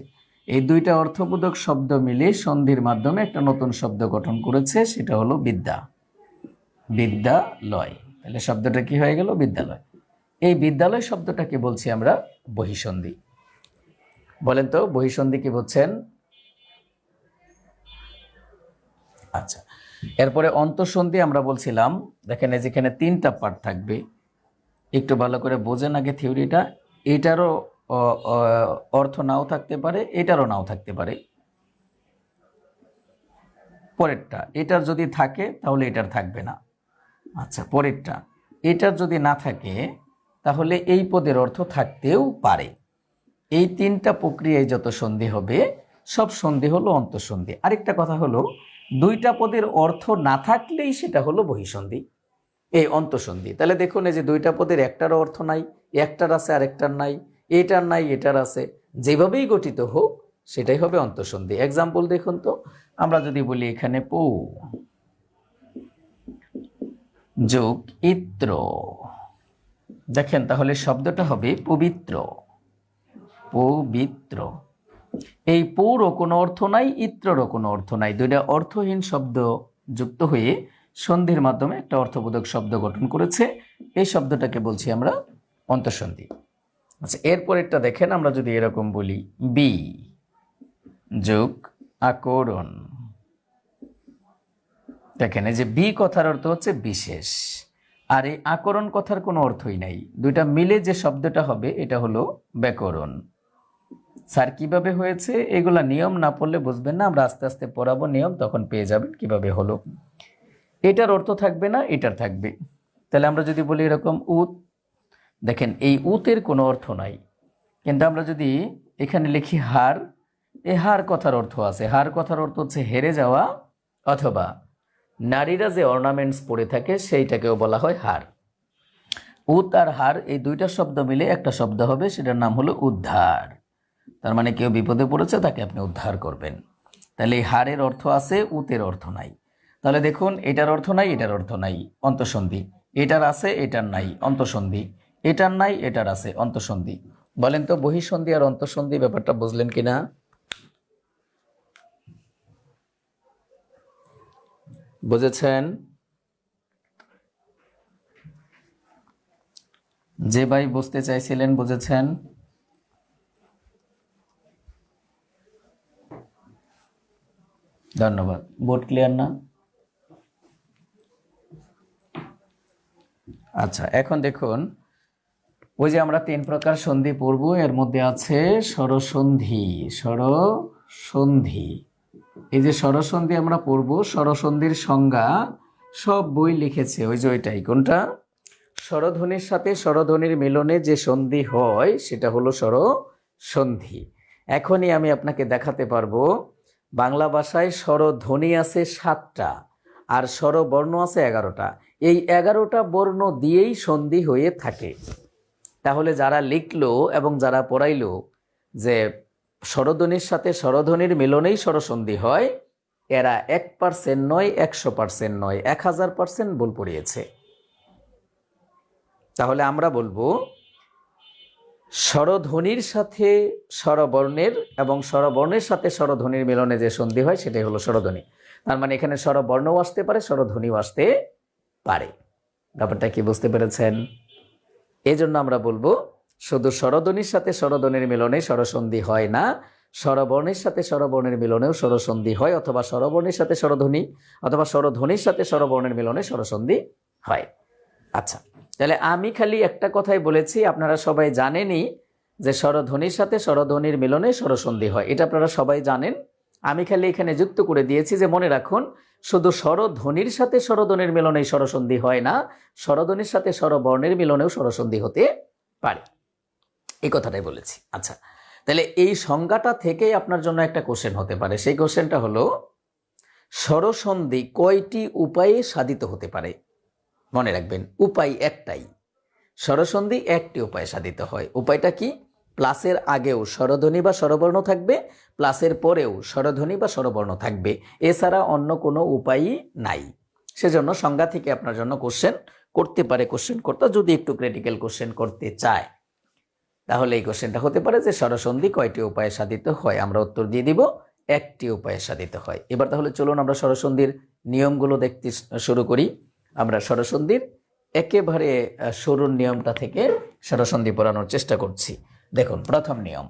Speaker 1: এই দুইটা অর্থবোধক শব্দ মিলে সন্ধির মাধ্যমে একটা নতুন শব্দ গঠন করেছে, সেটা হলো বিদ্যা, বিদ্যালয়। তাহলে শব্দটা কি হয়ে গেল? বিদ্যালয়। এই বিদ্যালয় শব্দটাকে বলছি আমরা বহিঃসন্ধি। বলেন তো বহিঃসন্ধি কি বলছেন? আচ্ছা, এরপরে অন্তঃসন্ধি আমরা বলছিলাম, দেখেন যেখানে তিনটা পার্ট থাকবে, একটু ভালো করে বোঝেন আগে থিওরিটা। এটারও অর্থ নাও থাকতে পারে, এটারও নাও থাকতে পারে। পরেরটা এটার যদি থাকে তাহলে এটার থাকবে না। আচ্ছা, পরেরটা এটার যদি না থাকে তাহলে এই পদের অর্থ থাকতেও পারে। এই তিনটা প্রক্রিয়ায় যত সন্ধি হবে সব সন্ধি হলো অন্তঃসন্ধি। আরেকটা কথা হলো, দুইটা পদের অর্থ না থাকলেই সেটা হলো বহিঃসন্ধি, এই অন্তঃসন্ধি। তাহলে দেখুন এই যে দুইটা পদের একটারও অর্থ নাই, একটার আছে আরেকটার নাই, এটার নাই এটার আছে, যেভাবেই গঠিত হোক সেটাই হবে অন্তঃসন্ধি। এক্সাম্পল দেখুন তো, আমরা যদি বলি এখানে পৌ যোগ ইত্র, দেখেন তাহলে শব্দটা হবে পবিত্র, পবিত্র। এই পৌরও কোনো অর্থ নাই, ইত্ররও কোনো অর্থ নাই, দুইটা অর্থহীন শব্দ যুক্ত হয়ে সন্ধির মাধ্যমে একটা অর্থবোধক শব্দ গঠন করেছে, এই শব্দটাকে বলছি আমরা অন্তঃসন্ধি। আচ্ছা, এরপরেরটা দেখেন, আমরা যদি এরকম বলি বি যোগ আকরণ, দেখেন এই যে বি কথার অর্থ হচ্ছে বিশেষ, আর এই আকরণ কথার কোনো অর্থই নাই, দুইটা মিলে যে শব্দটা হবে এটা হলো ব্যাকরণ। স্যার কিভাবে হয়েছে এগুলা নিয়ম না পড়লে বুঝবেন না, আমরা আস্তে আস্তে পড়াবো নিয়ম, তখন পেয়ে যাবেন কিভাবে হলো। এটার অর্থ থাকবে না, এটার থাকবে। তাহলে আমরা যদি বলি এরকম উত, দেখেন এই উতের কোনো অর্থ নাই, কিন্তু আমরা যদি এখানে লিখি হার, এই হার কথার অর্থ আছে। হার কথার অর্থ হচ্ছে হেরে যাওয়া, অথবা নারীরা যে অর্নামেন্টস পরে থাকে সেইটাকেও বলা হয় হার। উত আর হার এই দুইটা শব্দ মিলে একটা শব্দ হবে, সেটার নাম হলো উদ্ধার। তার মানে কেউ বিপদে পড়েছে, তাকে আপনি উদ্ধার করবেন। তাহলে এই হারের অর্থ আছে, উতের অর্থ নাই। তাহলে দেখুন এটার অর্থ নাই, এটার অর্থ নাই, অন্তঃসন্ধি। এটার আছে, এটার নাই, অন্তঃসন্ধি। এটার নাই, এটার আছে, অন্তঃসন্ধি। বলেন তো বহিঃসন্ধি আর অন্তঃসন্ধি ব্যাপারটা বুঝলেন কিনা? বুঝেছেন? যে ভাই বুঝতে চাইছিলেন বুঝেছেন? ধন্যবাদ। বোর্ড ক্লিয়ার না? আচ্ছা, এখন দেখুন, ওই যে আমরা 3 প্রকার সন্ধি পড়ব, এর মধ্যে আছে স্বরসন্ধি। স্বরসন্ধি, এই যে স্বরসন্ধি আমরা পড়ব, স্বরসন্ধির সংজ্ঞা সব বই লিখেছে। ওই যে ওইটাই, কোনটা? স্বরধ্বনির সাথে স্বরধ্বনির মিলনে যে সন্ধি হয় সেটা হলো স্বরসন্ধি। এখনই আমি আপনাকে দেখাতে পারবো বাংলা ভাষায় স্বরধ্বনি আছে 7টা আর স্বরবর্ণ আছে 11টা। এই 11টা বর্ণ দিয়েই সন্ধি হয়ে থাকে। তাহলে যারা লিখলো এবং যারা পড়াইলো যে স্বরধ্বনির সাথে স্বরধ্বনির মিলনেই স্বরসন্ধি হয়, এরা 1% নয়, 100% নয়, 1000% ভুল পড়িয়েছে। তাহলে আমরা বলবো স্বরধ্বনির সাথে স্বরবর্ণের এবং স্বরবর্ণের সাথে স্বরধ্বনির মিলনে যে সন্ধি হয় সেটাই হলো স্বরধ্বনি। তার মানে এখানে স্বরবর্ণও আসতে পারে, স্বরধ্বনিও আসতে পারে। ব্যাপারটা কি বুঝতে পেরেছেন? এই জন্য আমরা বলবো শুধু স্বরধ্বনির সাথে স্বরধ্বনির মিলনে স্বরসন্ধি হয় না, স্বরবর্ণের সাথে স্বরবর্ণের মিলনেও স্বরসন্ধি হয়, অথবা স্বরবর্ণের সাথে স্বরধ্বনি অথবা স্বরধ্বনির সাথে স্বরবর্ণের মিলনে স্বরসন্ধি হয়। আচ্ছা, তাহলে আমি খালি একটা কথাই বলেছি, আপনারা সবাই জানেনই যে স্বরধ্বনির সাথে স্বরধ্বনির মিলনে স্বরসন্ধি হয়, এটা আপনারা সবাই জানেন। আমি খালি এখানে যুক্ত করে দিয়েছি যে মনে রাখুন শুধু স্বরধ্বনির সাথে স্বরধ্বনির মিলনেই স্বরসন্ধি হয় না, স্বরধ্বনির সাথে স্বরবর্ণের মিলনেও স্বরসন্ধি হতে পারে, এই কথাটাই বলেছি। আচ্ছা, তাহলে এই সংজ্ঞাটা থেকেই আপনার জন্য একটা কোশ্চেন হতে পারে। সেই কোশ্চেনটা হলো স্বরসন্ধি কয়টি উপায়ে সাধিত হতে পারে? মনে রাখবেন, উপায় একটাই। স্বরসন্ধি একটি উপায়ে সাধিত হয়। উপায়টা কি? প্লাসের আগেও স্বরধ্বনি বা স্বরবর্ণ থাকবে, প্লাসের পরেও স্বরধ্বনি বা স্বরবর্ণ থাকবে, এছাড়া অন্য কোনো উপায়ই নাই। সেজন্য সংজ্ঞা থেকে আপনার জন্য কোশ্চেন করতে পারে কোশ্চেন কর্তা, যদি একটু ক্রিটিক্যাল কোশ্চেন করতে চায় তাহলে এই কোশ্চেনটা হতে পারে যে স্বরসন্ধি কয়টি উপায়ে সাধিত হয়। আমরা উত্তর দিয়ে দিব একটি উপায়ে সাধিত হয়। এবার তাহলে চলুন আমরা স্বরসন্ধির নিয়মগুলো দেখতে শুরু করি। আমরা স্বরসন্ধির একেবারে শুরুর নিয়মটা থেকে স্বরসন্ধি পড়ানোর চেষ্টা করছি। দেখুন, প্রথম নিয়ম,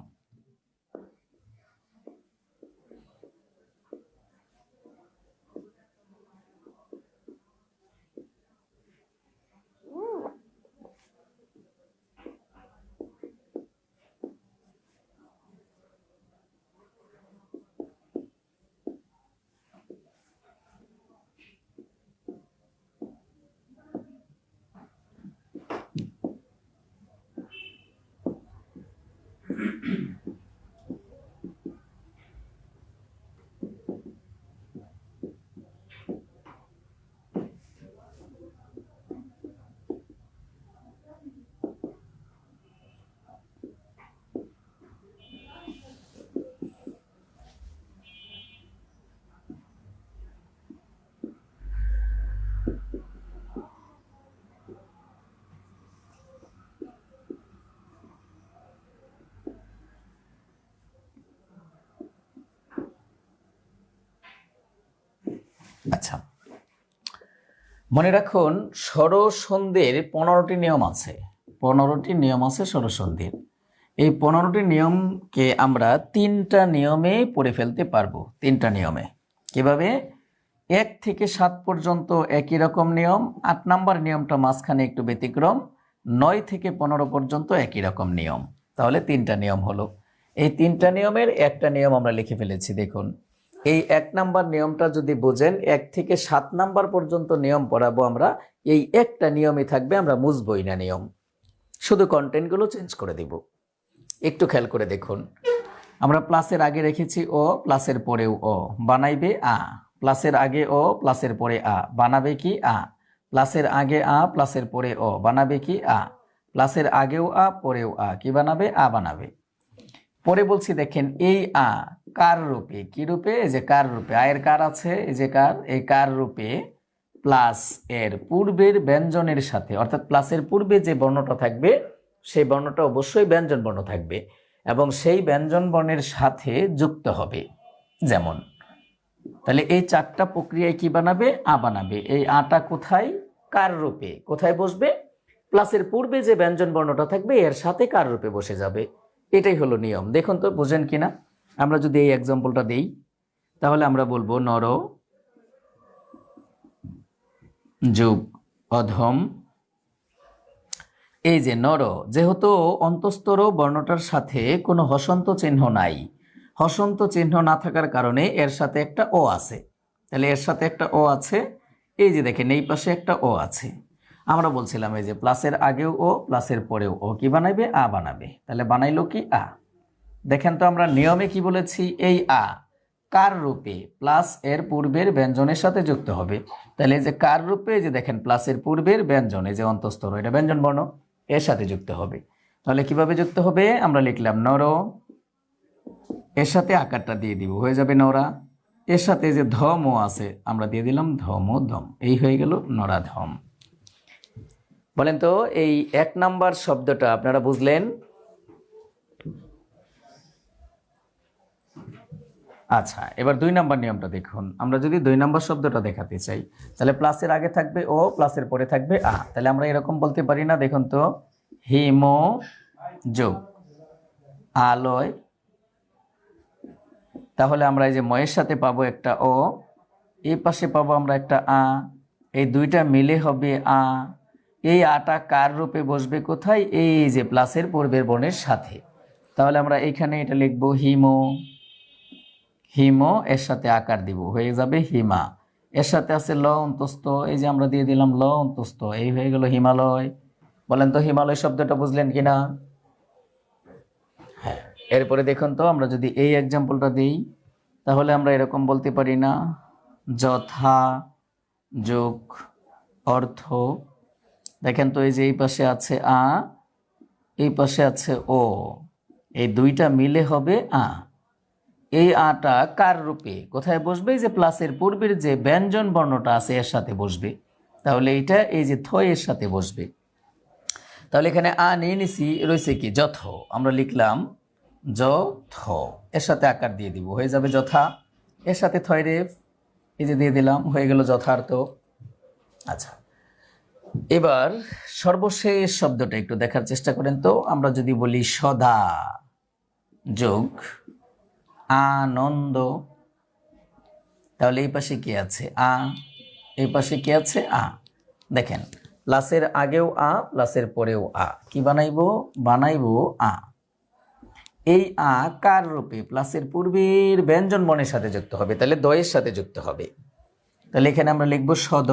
Speaker 1: আচ্ছা মনে রাখুন স্বরসন্ধির 15টি নিয়ম আছে। 15টি নিয়ম আছে স্বরসন্ধির। এই 15টি নিয়মকে আমরা 3টা নিয়মে পড়ে ফেলতে পারবো। 3টা নিয়মে কিভাবে? 1 থেকে 7 পর্যন্ত একই রকম নিয়ম, 8 নাম্বার নিয়মটা মাঝখানে একটু ব্যতিক্রম, 9 থেকে 15 পর্যন্ত একই রকম নিয়ম। তাহলে 3টা নিয়ম হলো। এই 3টা নিয়মের একটা নিয়ম আমরা লিখে ফেলেছি। দেখুন, এই 1 নাম্বার নিয়মটা যদি বোঝেন, 1 থেকে 7 নাম্বার পর্যন্ত নিয়ম পড়াবো আমরা। এই একটা নিয়মই থাকবে, আমরা মুছবই না নিয়ম, শুধু কন্টেন্টগুলো চেঞ্জ করে দিব। একটু খেয়াল করে দেখুন, আমরা প্লাসের আগে রেখেছি ও, প্লাসের পরেও ও, বানাইবে আ, প্লাসের আগে ও, প্লাসের পরে আ, বানাবে কি আ, প্লাসের আগে আ, প্লাসের পরে ও, বানাবে কি আ, প্লাসের আগেও আ, পরেও আ, কি বানাবে? আ বানাবে। পরে বলছি দেখেন, এই আ কার রূপে? কি রূপে? এই যে কার রূপে, আয়ের কার আছে, এই যে কার, এই কার রূপে প্লাস এর পূর্বের ব্যঞ্জনের সাথে, অর্থাৎ প্লাসের পূর্বে যে বর্ণটা থাকবে সেই বর্ণটা অবশ্যই ব্যঞ্জন বর্ণ থাকবে এবং সেই ব্যঞ্জন বর্ণের সাথে যুক্ত হবে। যেমন তাহলে এই চারটা প্রক্রিয়ায় কি বানাবে? আ বানাবে। এই আটা কোথায়? কার রূপে। কোথায় বসবে? প্লাসের পূর্বে যে ব্যঞ্জন বর্ণটা থাকবে এর সাথে কার রূপে বসে যাবে। এটাই হলো নিয়ম। দেখুন তো বুঝেন কিনা। আমরা যদি এই এক্সাম্পলটা দেই তাহলে আমরা বলবো নর যোগ অধম। এই যে নর, যেহেতু অন্তস্তর বর্ণটার সাথে কোনো হসন্ত চিহ্ন নাই, হসন্ত চিহ্ন না থাকার কারণে এর সাথে একটা ও আছে। তাহলে এর সাথে একটা ও আছে। এই যে দেখেন এই পাশে একটা ও আছে। আমরা বলছিলাম এই যে প্লাসের আগেও ও, প্লাসের পরেও ও, কি বানাইবে? আ বানাবে। তাহলে বানাইলো কি? আ। দেখেন তো আমরা নিয়মে কি বলেছি? এই আ কার রূপে প্লাস এর পূর্বের ব্যঞ্জনের সাথে যুক্ত হবে। তাহলে এই যে কার রূপে, যে দেখেন প্লাসের পূর্বের ব্যঞ্জন, এই যে অন্তস্তর, এটা ব্যঞ্জন বর্ণ, এর সাথে যুক্ত হবে। তাহলে কিভাবে যুক্ত হবে? আমরা লিখলাম নর, এর সাথে আকারটা দিয়ে দিব, হয়ে যাবে নরা। এর সাথে যে ধম ও আছে আমরা দিয়ে দিলাম ধম ও ধম, এই হয়ে গেল নরাধম। বলেন তো এই 1 নাম্বার শব্দটা আপনারা বুঝলেন? আচ্ছা, এবার 2 নাম্বার নিয়মটা দেখুন। আমরা যদি 2 নাম্বার শব্দটা দেখাতে চাই তাহলে প্লাসের আগে থাকবে ও, প্লাসের পরে থাকবে আ। তাহলে আমরা এরকম বলতে পারি না? দেখুন তো, হিম যোগ আলয়। তাহলে আমরা এই যে ময়ের সাথে পাবো একটা ও, এই পাশে পাবো আমরা একটা আ, এই দুইটা মিলে হবে আ। এই আটা কার রূপে বসবে? কোথায়? এই যে প্লাসের পূর্বের বর্ণের সাথে। তাহলে আমরা এইখানে এটা লিখবো হিম, হিম এর সাথে আকার দিব, হয়ে যাবে হিমা। এর সাথে আছে ল অন্তস্থ, এই যে আমরা দিয়ে দিলাম ল অন্তস্থ, এই হয়ে গেল হিমালয়। বলেন তো হিমালয় শব্দটা বুঝলেন কিনা? হ্যাঁ। এরপরে দেখুন তো আমরা যদি এই এক্সাম্পলটা দিই তাহলে আমরা এরকম বলতে পারি না? যথা যোগ অর্থ। দেখেন তো এই যে এই পাশে আছে আ, এই পাশে আছে ও, এই দুইটা মিলে হবে আ। এই আটা কার রূপে কোথায় বসবে? যে প্লাসের পূর্বের যে ব্যঞ্জন বর্ণটা আছে এর সাথে বসবে। তাহলে এটা এই যে থ এর সাথে বসবে। তাহলে এখানে আ নিয়ে নিছি, রয়েছে কি? যথ। আমরা লিখলাম যথ, এর সাথে আকার দিয়ে দিব, হয়ে যাবে যথা। এর সাথে থয় রেফ, এই যে দিয়ে দিলাম, হয়ে গেল যথার্থ। আচ্ছা, এবার সর্বশেষ শব্দটা একটু দেখার চেষ্টা করেন তো। আমরা যদি বলি সদা যোগ আনন্দ, তাহলে এই পাশে কি আছে? আ, এই পাশে কি আছে? আ। দেখেন প্লাসের আগেও আ, প্লাসের পরেও আ, কি বানাইবো? বানাইবো আ। এই আ কার রূপে? প্লাসের পূর্বের ব্যঞ্জন বর্ণের সাথে যুক্ত হবে, তাহলে দয়ের সাথে যুক্ত হবে। তাহলে এখানে আমরা লিখবো সদ,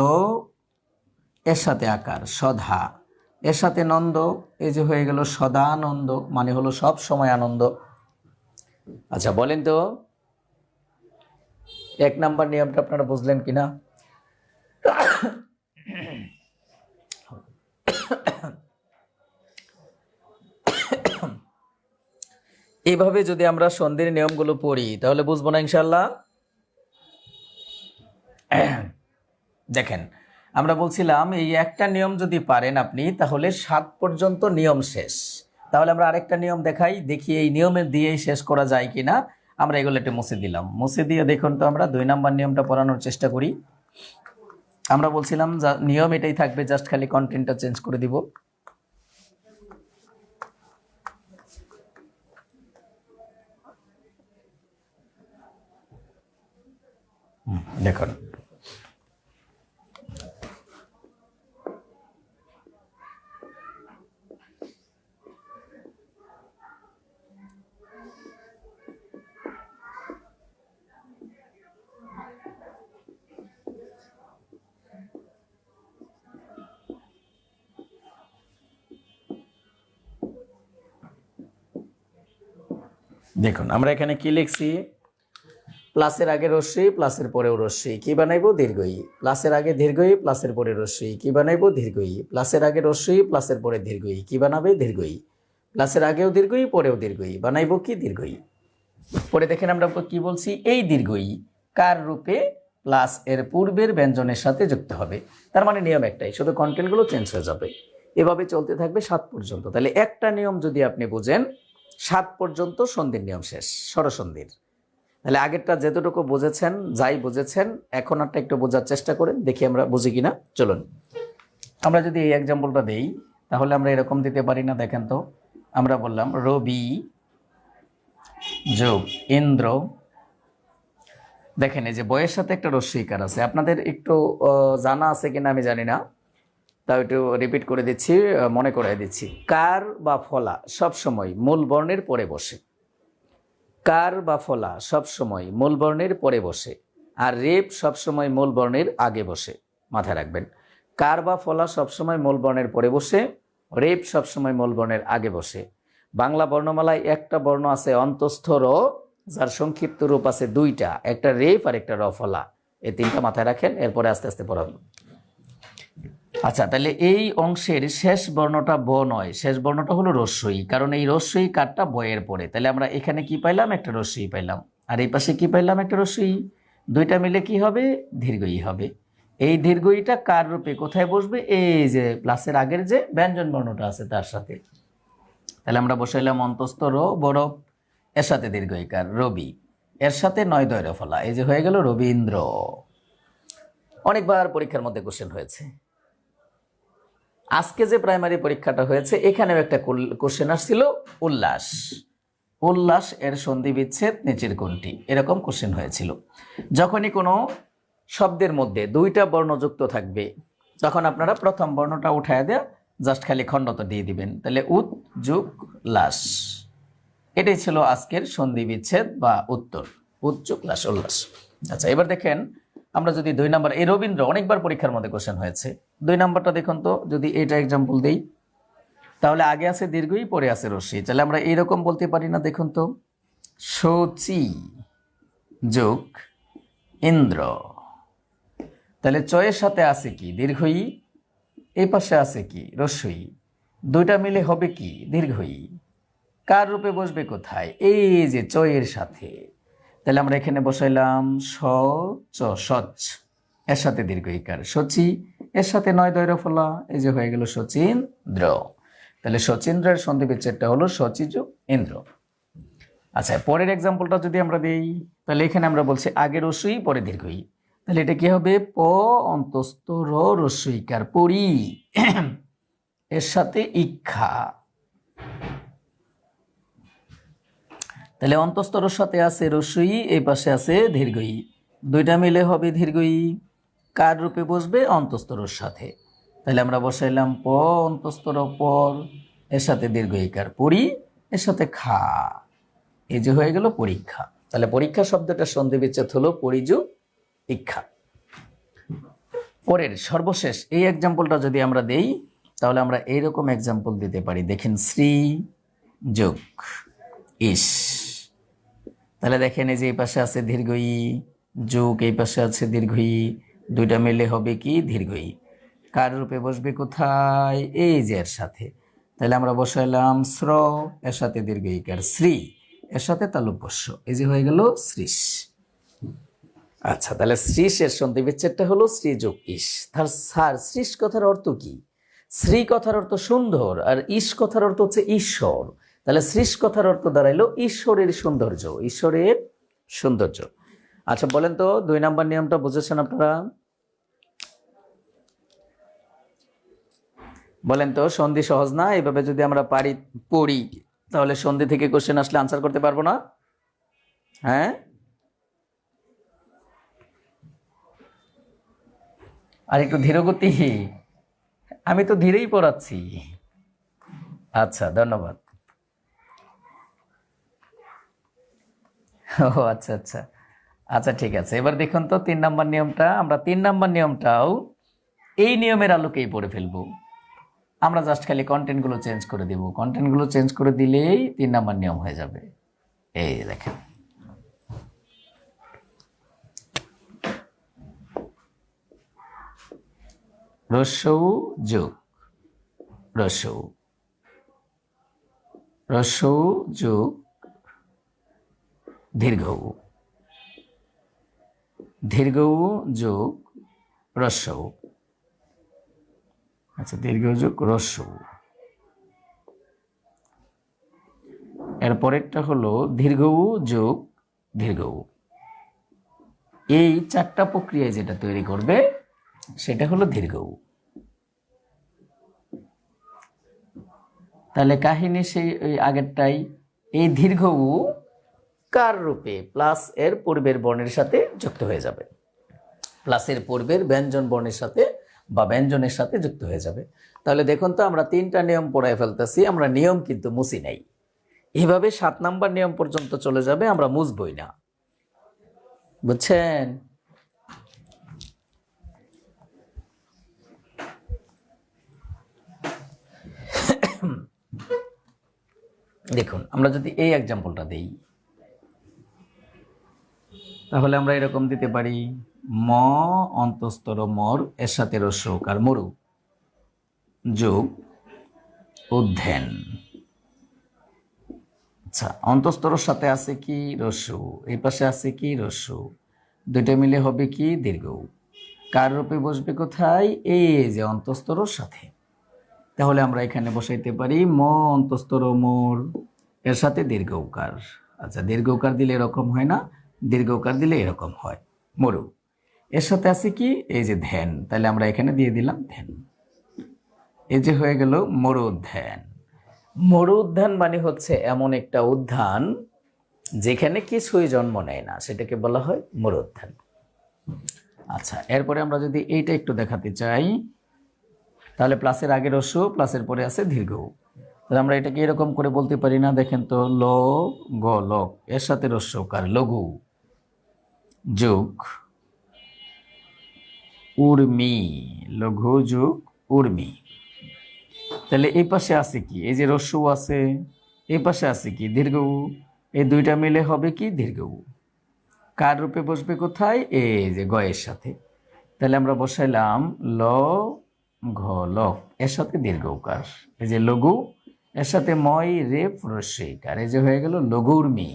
Speaker 1: এর সাথে আকার সধা, এর সাথে নন্দ, এই যে হয়ে গেল সদানন্দ, মানে হলো সব সময় আনন্দ। আচ্ছা বলেন তো 1 নাম্বার নিয়মটা আপনারা বুঝলেন কিনা? এইভাবে যদি আমরা সন্ধির নিয়মগুলো পড়ি তাহলে বুঝবো না ইনশাল্লাহ? দেখেন আমরা বলছিলাম এই একটা নিয়ম যদি পারেন আপনি তাহলে 7 পর্যন্ত নিয়ম শেষ। তাহলে আমরা আরেকটা নিয়ম দেখাই, দেখি এই নিয়মের দিয়েই শেষ করা যায় কিনা। আমরা এগুলো একটু মুছে দিলাম, মুছে দিয়ে দেখুন তো আমরা 2 নাম্বার নিয়মটা পড়ানোর চেষ্টা করি। আমরা বলছিলাম নিয়ম এটাই থাকবে, জাস্ট খালি কন্টেন্টটা চেঞ্জ করে দিব। দেখুন দেখুন আমরা এখানে কি লিখছি? প্লাসের আগে রশ্মি, প্লাসের পরেও রশ্মি, কি বানাইবো? দীর্ঘই। প্লাসের আগে দীর্ঘই, প্লাসের পরে রশ্মি, কি বানাইবো? দীর্ঘই। প্লাসের আগে রশ্মি, প্লাসের পরে দীর্ঘই, কি বানাবে? দীর্ঘই। প্লাসের আগেও দীর্ঘই, পরেও দীর্ঘই, বানাইবো কি? দীর্ঘই। পরে দেখেন আমরা কি বলছি? এই দীর্ঘই কার রূপে? প্লাস এর পূর্বের ব্যঞ্জনের সাথে যুক্ত হবে। তার মানে নিয়ম একটাই, শুধু কন্টেন্টগুলো চেঞ্জ হয়ে যাবে। এভাবে চলতে থাকবে 7 পর্যন্ত। তাহলে একটা নিয়ম যদি আপনি বুঝেন 7 পর্যন্ত সন্ধির নিয়ম শেষ, স্বরসন্ধির। তাহলে আগেরটা যতটুকু বুঝেছেন, যাই বুঝেছেন, এখন একটা একটু বোঝার চেষ্টা করেন, দেখি আমরা বুঝি কিনা। চলুন আমরা যদি এই এক্সাম্পলটা দেই, তাহলে আমরা এরকম দিতে পারি না? দেখেন তো, আমরা বললাম রবি যোগ ইন্দ্র। দেখেন এই যে বইয়ের সাথে একটা রস্যইকার আছে, আপনাদের একটু জানা আছে কিনা আমি জানি না, তাও একটু রিপিট করে দিচ্ছি, মনে করাই দিচ্ছি। কার বা ফলা সবসময় মূল বর্ণের পরে বসে। কার বা ফলা সবসময় মূল বর্ণের পরে বসে, আর রেপ সবসময় মূল বর্ণের আগে বসে। মাথায় রাখবেন, কার বা ফলা সবসময় মূল বর্ণের পরে বসে, রেপ সবসময় মূল বর্ণের আগে বসে। বাংলা বর্ণমালায় একটা বর্ণ আছে অন্তস্থ র, যার সংক্ষিপ্ত রূপ আছে দুইটা, একটা রেপ আর একটা র ফলা। এই তিনটা মাথায় রাখেন, এরপরে আস্তে আস্তে পড়াবেন। আচ্ছা, তাহলে এই অংশের শেষ বর্ণটা ব নয়, শেষ বর্ণটা হলো রস্যই, কারণ এই রস্যই কারটা বয়ের পরে। তাহলে আমরা এখানে কি পাইলাম? একটা রস্যই পাইলাম, আর এই পাশে কি পাইলাম? একটা রস্যই। দুইটা মিলে কি হবে? দীর্ঘই হবে। এই দীর্ঘইটা কার রূপে কোথায় বসবে? এই যে প্লাসের আগের যে ব্যঞ্জন বর্ণটা আছে তার সাথে। তাহলে আমরা বসাইলাম অন্তস্থ র বড়, এর সাথে দীর্ঘইকার রবি, এর সাথে নয় দয় র ফলা, এই যে হয়ে গেল রবীন্দ্র। অনেকবার পরীক্ষার মধ্যে কোশ্চেন হয়েছে। আজকে যে প্রাইমারি পরীক্ষাটা হয়েছে, এখানেও একটা কোশ্চেন আসছিল, উল্লাস। উল্লাস এর সন্ধি বিচ্ছেদ নিচের কোনটি? এরকম কোশ্চেন হয়েছিল। যখনই কোনো শব্দের মধ্যে দুইটা বর্ণ যুক্ত থাকবে, তখন আপনারা প্রথম বর্ণটা উঠায় দেয়া জাস্ট খালি খণ্ডত দিয়ে দিবেন। তাহলে উৎ যোগ লাস, এটাই ছিল আজকের সন্ধি বিচ্ছেদ বা উত্তর, উৎ যোগ লাস, উল্লাস। আচ্ছা, এবার দেখেন আমরা যদি 2 নম্বর, এই রবীন্দ্র অনেকবার পরীক্ষার মধ্যে কোশ্চেন হয়েছে। 2 নম্বরটা দেখুন তো, যদি এটা এক্সাম্পল দেই, তাহলে আগে আছে দীর্ঘই, পরে আছে রস্যই। তাহলে আমরা এইরকম বলতে পারি না? দেখুন তো, শচী যোগ ইন্দ্র। তাহলে চয়ের সাথে আছে কি? দীর্ঘই, এই পাশে আছে কি? রস্যই। দুইটা মিলে হবে কি? দীর্ঘই। কার রূপে বসবে কোথায়? এই যে চয়ের সাথে। তাহলে আমরা এখানে বসাইলাম স চ, সচ, এর সাথে দীর্ঘইকার সচি, এর সাথে নয় দয় র ফলা, এই যে হয়ে গেল শচীন্দ্র। তাহলে শচীন্দ্রের সন্ধি বিচ্ছেদটা হলো শচী যোগ ইন্দ্র। আচ্ছা, পরের এক্সাম্পলটা যদি আমরা দিই, তাহলে এখানে আমরা বলছি আগে রস্যই পরে দীর্ঘই। তাহলে এটা কি হবে? প অন্তস্থ র রস্যইকার পরি, এর সাথে ইক্ষা। তাহলে অন্তস্তরের সাথে আছে রস্যই, এই পাশে আছে দীর্ঘই, দুইটা মিলে হবে দীর্ঘই। কার রূপে বসবে? অন্তস্তরের সাথে। তাহলে আমরা বসাইলাম প অন্তস্তর পর, এর সাথে দীর্ঘইকার পরি, এর সাথে খা, এই যে হয়ে গেল পরীক্ষা। তাহলে পরীক্ষা শব্দটার সন্ধি বিচ্ছেদ হলো পরিযু ইক্ষা। পরের সর্বশেষ এই এক্সাম্পলটা যদি আমরা দেই, তাহলে আমরা এইরকম এক্সাম্পল দিতে পারি। দেখেন শ্রী যোগ ইস। তাহলে দেখেন এই যে এই পাশে আছে দীর্ঘই যোগ, এই পাশে আছে দীর্ঘই, দুইটা মিলে হবে কি? দীর্ঘই। কার রূপে বসবে কোথায়? এই যে এর সাথে। তাহলে আমরা বসাইলাম শ্র, এর সাথে দীর্ঘইকার শ্রী, এর সাথে তালব্যস্য, এই যে হয়ে গেল শ্রীষ। আচ্ছা, তাহলে শ্রীষ এর সন্ধি বিচ্ছেদটা হলো শ্রী যোগ ইস। তার স্যার শ্রীষ কথার অর্থ কি? শ্রী কথার অর্থ সুন্দর, আর ইস কথার অর্থ হচ্ছে ঈশ্বর। তাহলে শ্রীষ কথার অর্থ দাঁড়াইলো ঈশ্বরের সৌন্দর্য, ঈশ্বরের সৌন্দর্য। আচ্ছা, বলেন তো 2 নম্বর নিয়মটা বুঝেছেন আপনারা? বলেন তো, সন্ধি সহজ না? এইভাবে যদি আমরা পড়ি, তাহলে সন্ধি থেকে কোশ্চেন আসলে আনসার করতে পারবো না? হ্যাঁ, আর একটু ধীরগতি, আমি তো ধীরেই পড়াচ্ছি। আচ্ছা, ধন্যবাদ। ও আচ্ছা আচ্ছা আচ্ছা, ঠিক আছে। এবার দেখুন তো 3 নম্বর নিয়মটা, আমরা 3 নম্বর নিয়মটাও এই নিয়মের আলোকেই পড়ে ফেলবো। আমরা জাস্ট খালি কন্টেন্টগুলো চেঞ্জ করে দিব, কন্টেন্টগুলো চেঞ্জ করে দিলেই 3 নম্বর নিয়ম হয়ে যাবে। এই দেখেন, রস্যৌ যোগ রস্যৌ, রস্যৌ যোগ দীর্ঘৌ, দীর্ঘৌ যোগ রস্যৌ। আচ্ছা, দীর্ঘ যোগ রস্যৌ। এরপরেরটা হলো দীর্ঘৌ যোগ দীর্ঘৌ। এই চারটা প্রক্রিয়ায় যেটা তৈরি করবে সেটা হলো দীর্ঘ উ। তাহলে কাহিনী সেই ওই আগেরটাই, এই দীর্ঘ উ কার রূপে প্লাস এর পূর্বের বর্ণের সাথে যুক্ত হয়ে যাবে, প্লাসের পূর্বের ব্যঞ্জন বর্ণের সাথে বা ব্যঞ্জনের সাথে যুক্ত হয়ে যাবে। তাহলে দেখুন তো আমরা 3টা নিয়ম পড়ায় ফেলতেছি, আমরা নিয়ম কিন্তু মুছি নাই। এইভাবে 7 নাম্বার নিয়ম পর্যন্ত চলে যাবে, আমরা মুছবই না, বুঝছেন? দেখুন আমরা যদি এই এক্সাম্পলটা দেই, তাহলে আমরা এরকম দিতে পারি ম অন্তস্তর মর এর সাথে রস্য আর মরু যোগ উদ্ধেন। আচ্ছা, অন্তস্তর সাথে আছে কি রস্য, এই পাশে আছে কি রস্য, দুইটা মিলে হবে কি দীর্ঘ। কার রূপে বসবে কোথায়? এই যে অন্তস্তর সাথে। তাহলে আমরা এখানে বসাইতে পারি ম অন্তস্তর মোর এর সাথে দীর্ঘ উকার। আচ্ছা, দীর্ঘ উকার দিলে এরকম হয় না, দীর্ঘ উকার দিলে এরকম হয় মরু। এর সাথে আছে কি এই যে ধ্যান, তাহলে আমরা এখানে দিয়ে দিলাম ধ্যান। এই যে হয়ে গেল মরুদ্যান। মরুদ্যান মানে হচ্ছে এমন একটা উদ্যান যেখানে কিছুই জন্ম নেয় না, সেটাকে বলা হয় মরুদ্যান। আচ্ছা, এরপরে আমরা যদি এইটা একটু দেখাতে চাই, তাহলে প্লাসের আগে রস্য, প্লাসের পরে আছে দীর্ঘ। তাহলে আমরা এটাকে এরকম করে বলতে পারি না, দেখেন তো, ল গ লক এর সাথে রস্য কার লঘু যোগ উর্মি, লঘু যোগ উর্মি। তাহলে এই পাশে আছে কি এই যে রস্য আছে, এই পাশে আছে কি দীর্ঘ উ, এই দুইটা মিলে হবে কি দীর্ঘ উ। কার রূপে বসবে কোথায়? এই যে গয়ের সাথে। তাহলে আমরা বসাইলাম ল ঘ লক এর সাথে দীর্ঘ উকার, এই যে লঘু এর সাথে ময় রেফ রস্যইকার, এই যে হয়ে গেল লঘু উর্মি।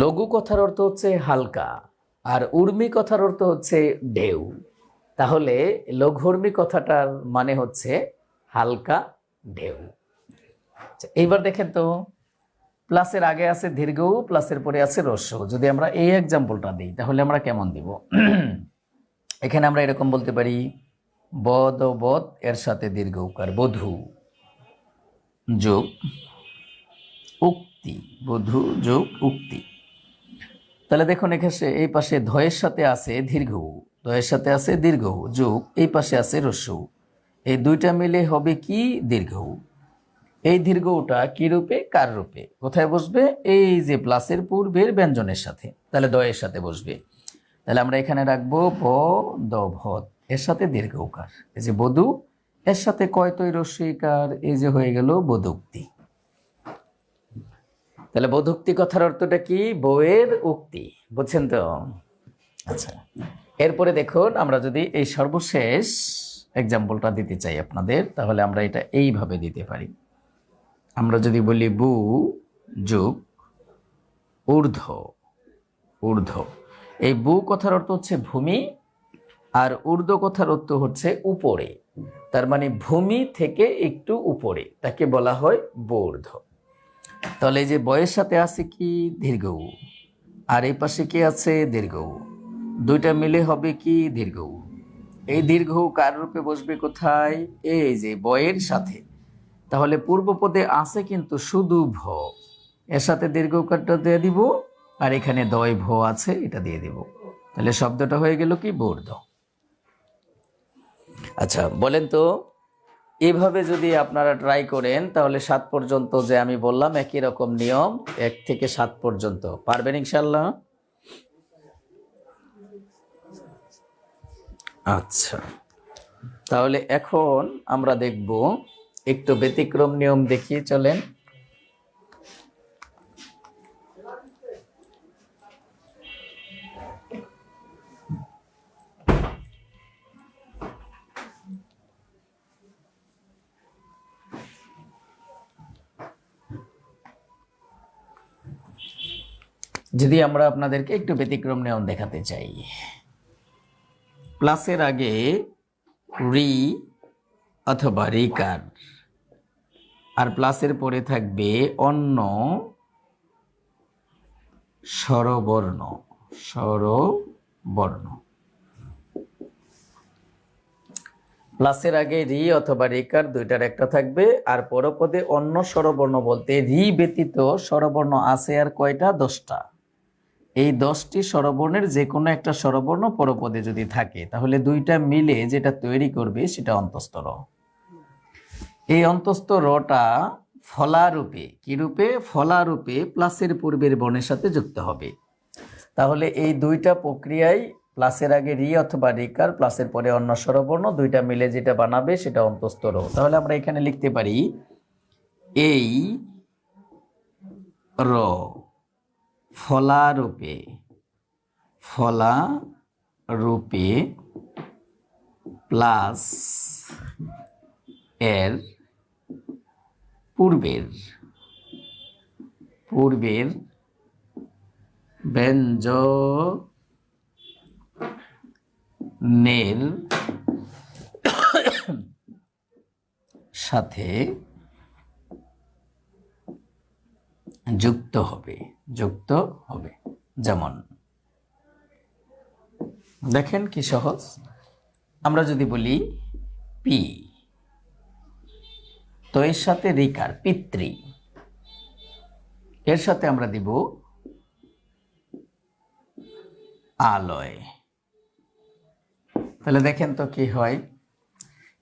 Speaker 1: লঘু কথার অর্থ হচ্ছে হালকা, আর উর্মি কথার অর্থ হচ্ছে ঢেউ। তাহলে লঘুর্মি কথাটার মানে হচ্ছে হালকা ঢেউ। এইবার দেখেন তো, প্লাসের আগে আছে দীর্ঘ উ, প্লাসের পরে আছে রস্য। যদি আমরা এই এক্সাম্পলটা দিই তাহলে আমরা কেমন দিব? এখানে আমরা এরকম বলতে পারি বদ ও বদ এর সাথে দীর্ঘ উকার বধূ যোগ উক্তি, বধূ যোগ উক্তি। তাহলে দেখুন এখানে এই পাশে ধয়ের সাথে আছে দীর্ঘ উ, ধয়ের সাথে আছে দীর্ঘ উ যোগ এই পাশে আছে রস্য উ, এই দুইটা মিলে হবে কি দীর্ঘ উ। এই দীর্ঘ উটা কি রূপে? কার রূপে? কোথায় বসবে? এই যে প্লাসের পূর্বের ব্যঞ্জনের সাথে, তাহলে দয়ের সাথে বসবে। তাহলে আমরা এখানে রাখবো ব দ ভদ এর সাথে দীর্ঘ উকার, এই যে বধূ এর সাথে কয়তই রস্যইকার, এই যে হয়ে গেল বধূক্তি। তাহলে বধূক্তি কথার অর্থটা কি? বউয়ের উক্তি, বুঝছেন তো? আচ্ছা, এরপরে দেখুন আমরা যদি এই সর্বশেষ এক্সাম্পলটা দিতে চাই আপনাদের, তাহলে আমরা এটা এইভাবে দিতে পারি। আমরা যদি বলি বু যোগ ঊর্ধ্ব, ঊর্ধ্ব, এই বু কথার অর্থ হচ্ছে ভূমি, আর ঊর্ধ্ব কথার অর্থ হচ্ছে উপরে। তার মানে ভূমি থেকে একটু উপরে, তাকে বলা হয় বূর্ধ্ব। তাহলে এই যে বয়ের সাথে আছে কি দীর্ঘ উ, আর এই পাশে কি আছে দীর্ঘ উ, দুইটা মিলে হবে কি দীর্ঘ উ। এই দীর্ঘ উ কার রূপে বসবে কোথায়? এই যে বয়ের সাথে। তাহলে পূর্ব পদে আছে কিন্তু শুধু ভ, এর সাথে দীর্ঘ উকারটা দিয়ে দিব, আর এখানে দয় ভ আছে, এটা দিয়ে দিব। তাহলে শব্দটা হয়ে গেল কি বূর্ধ্ব। আচ্ছা, বলেন তো, এভাবে যদি আপনারা ট্রাই করেন তাহলে 7 পর্যন্ত যে আমি বললাম একই রকম নিয়ম, 1 থেকে 7 পর্যন্ত পারবেন ইনশাল্লাহ? আচ্ছা, তাহলে এখন আমরা দেখব একটু ব্যতিক্রম নিয়ম দেখিয়ে চলেন। যদি আমরা আপনাদেরকে একটু ব্যতিক্রম নিয়ম দেখাতে চাই, প্লাসের আগে রি অথবা রিকার, আর প্লাসের পরে থাকবে অন্য স্বরবর্ণ, স্বরবর্ণ। প্লাসের আগে রি অথবা রিকার দুইটার একটা থাকবে, আর পরপদে অন্য স্বরবর্ণ বলতে রি ব্যতীত স্বরবর্ণ আছে আর কয়টা? 10টা। এই 10টি স্বরবর্ণের যে কোনো একটা স্বরবর্ণ পরপদে যদি থাকে তাহলে দুইটা মিলে যেটা তৈরি করবে সেটা অন্তস্থ র। এই অন্তস্থ রটা ফলারূপে, কি রূপে? ফলারূপে প্লাসের পূর্বের বর্ণের সাথে যুক্ত হবে। তাহলে এই দুইটা প্রক্রিয়ায় প্লাসের আগে রি অথবা রিকার, প্লাসের পরে অন্য স্বরবর্ণ, দুইটা মিলে যেটা বানাবে সেটা অন্তস্থ র। তাহলে আমরা এখানে লিখতে পারি এই র ফলারূপে, ফলারূপে প্লাস এর পূর্বের ব্যঞ্জনের সাথে যুক্ত হবে। যেমন দেখেন কি সহজ। আমরা যদি বলি পি, তো এর সাথে রিকার পিতৃ, এর সাথে আমরা দিব আলয়। তাহলে দেখেন তো কি হয়,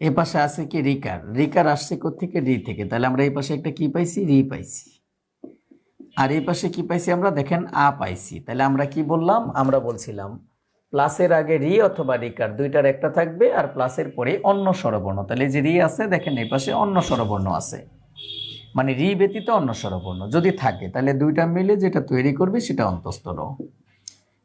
Speaker 1: এই পাশে আছে কি রিকার, রিকার আসছে কোত্থেকে? রি থেকে। তাহলে আমরা এই পাশে একটা কি পাইছি? রি পাইছি। আর এই পাশে কি পাইছি আমরা? দেখেন আ পাইছি। তাহলে আমরা কি বললাম? আমরা বলছিলাম প্লাসের আগে রি অথবা রিকার দুইটার একটা থাকবে, আর প্লাসের পরে অন্য স্বরবর্ণ। তাহলে যে রি আছে, দেখেন এই পাশে অন্য স্বরবর্ণ আছে, মানে রি ব্যতীত অন্য স্বরবর্ণ যদি থাকে তাহলে দুইটা মিলে যেটা তৈরি করবে সেটা অন্তস্থ র।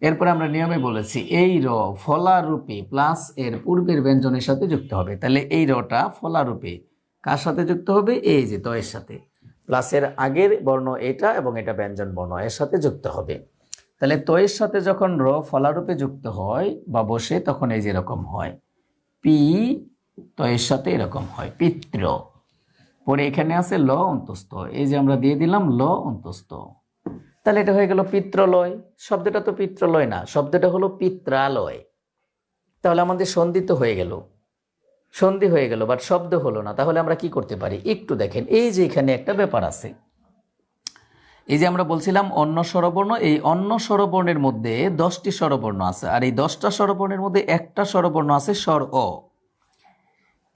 Speaker 1: এরপরে আমরা নিয়মে বলেছি এই র ফলারূপে প্লাস এর পূর্বের ব্যঞ্জনের সাথে যুক্ত হবে। তাহলে এই রটা ফলারূপে কার সাথে যুক্ত হবে? এই যে তয়ের সাথে। প্লাসের আগের বর্ণ এটা এবং এটা ব্যঞ্জন বর্ণ, এর সাথে যুক্ত হবে। তাহলে তয়ের সাথে যখন র ফলারূপে যুক্ত হয় বা বসে, তখন এই যে এরকম হয় পি, তয়ের সাথে এরকম হয় পিত্র। পরে এখানে আছে ল অন্তস্থ, এই যে আমরা দিয়ে দিলাম ল অন্তস্থ। তাহলে এটা হয়ে গেল পিত্রলয়। শব্দটা তো পিত্রলয় না, শব্দটা হলো পিত্রালয়। তাহলে আমাদের সন্ধি তো হয়ে গেল, সন্ধি হয়ে গেল, বাট শব্দ হলো না। তাহলে আমরা কি করতে পারি? একটু দেখেন, এই যে এখানে একটা ব্যাপার আছে, এই যে আমরা বলছিলাম অন্য স্বরবর্ণ, এই অন্য স্বরবর্ণের মধ্যে 10টি স্বরবর্ণ আছে, আর এই 10টা স্বরবর্ণের মধ্যে একটা স্বরবর্ণ আছে স্বর অ।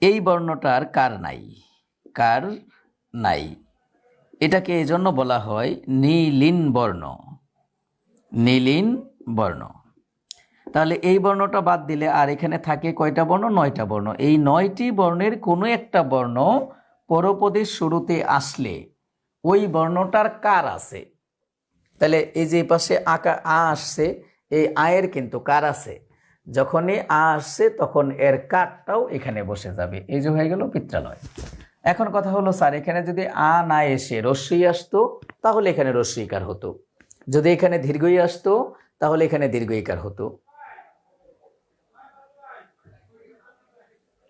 Speaker 1: এই বর্ণটার কার নাই, এটাকে এই জন্য বলা হয় নীলিন বর্ণ। তাহলে এই বর্ণটা বাদ দিলে আর এখানে থাকে কয়টা বর্ণ? 9টা বর্ণ। এই 9টি বর্ণের কোনো একটা বর্ণ পরপদের শুরুতে আসলে ওই বর্ণটার কার আছে। তাহলে এই যে পাশে আ আসছে, এই আয়ের কিন্তু কার আছে। যখনই আ আসছে তখন এর কারটাও এখানে বসে যাবে। এই যে হয়ে গেল পিত্রালয়। এখন কথা হলো স্যার, এখানে যদি আ না এসে রস্যই আসতো তাহলে এখানে রস্যইকার হতো, যদি এখানে দীর্ঘই আসতো তাহলে এখানে দীর্ঘইকার হতো।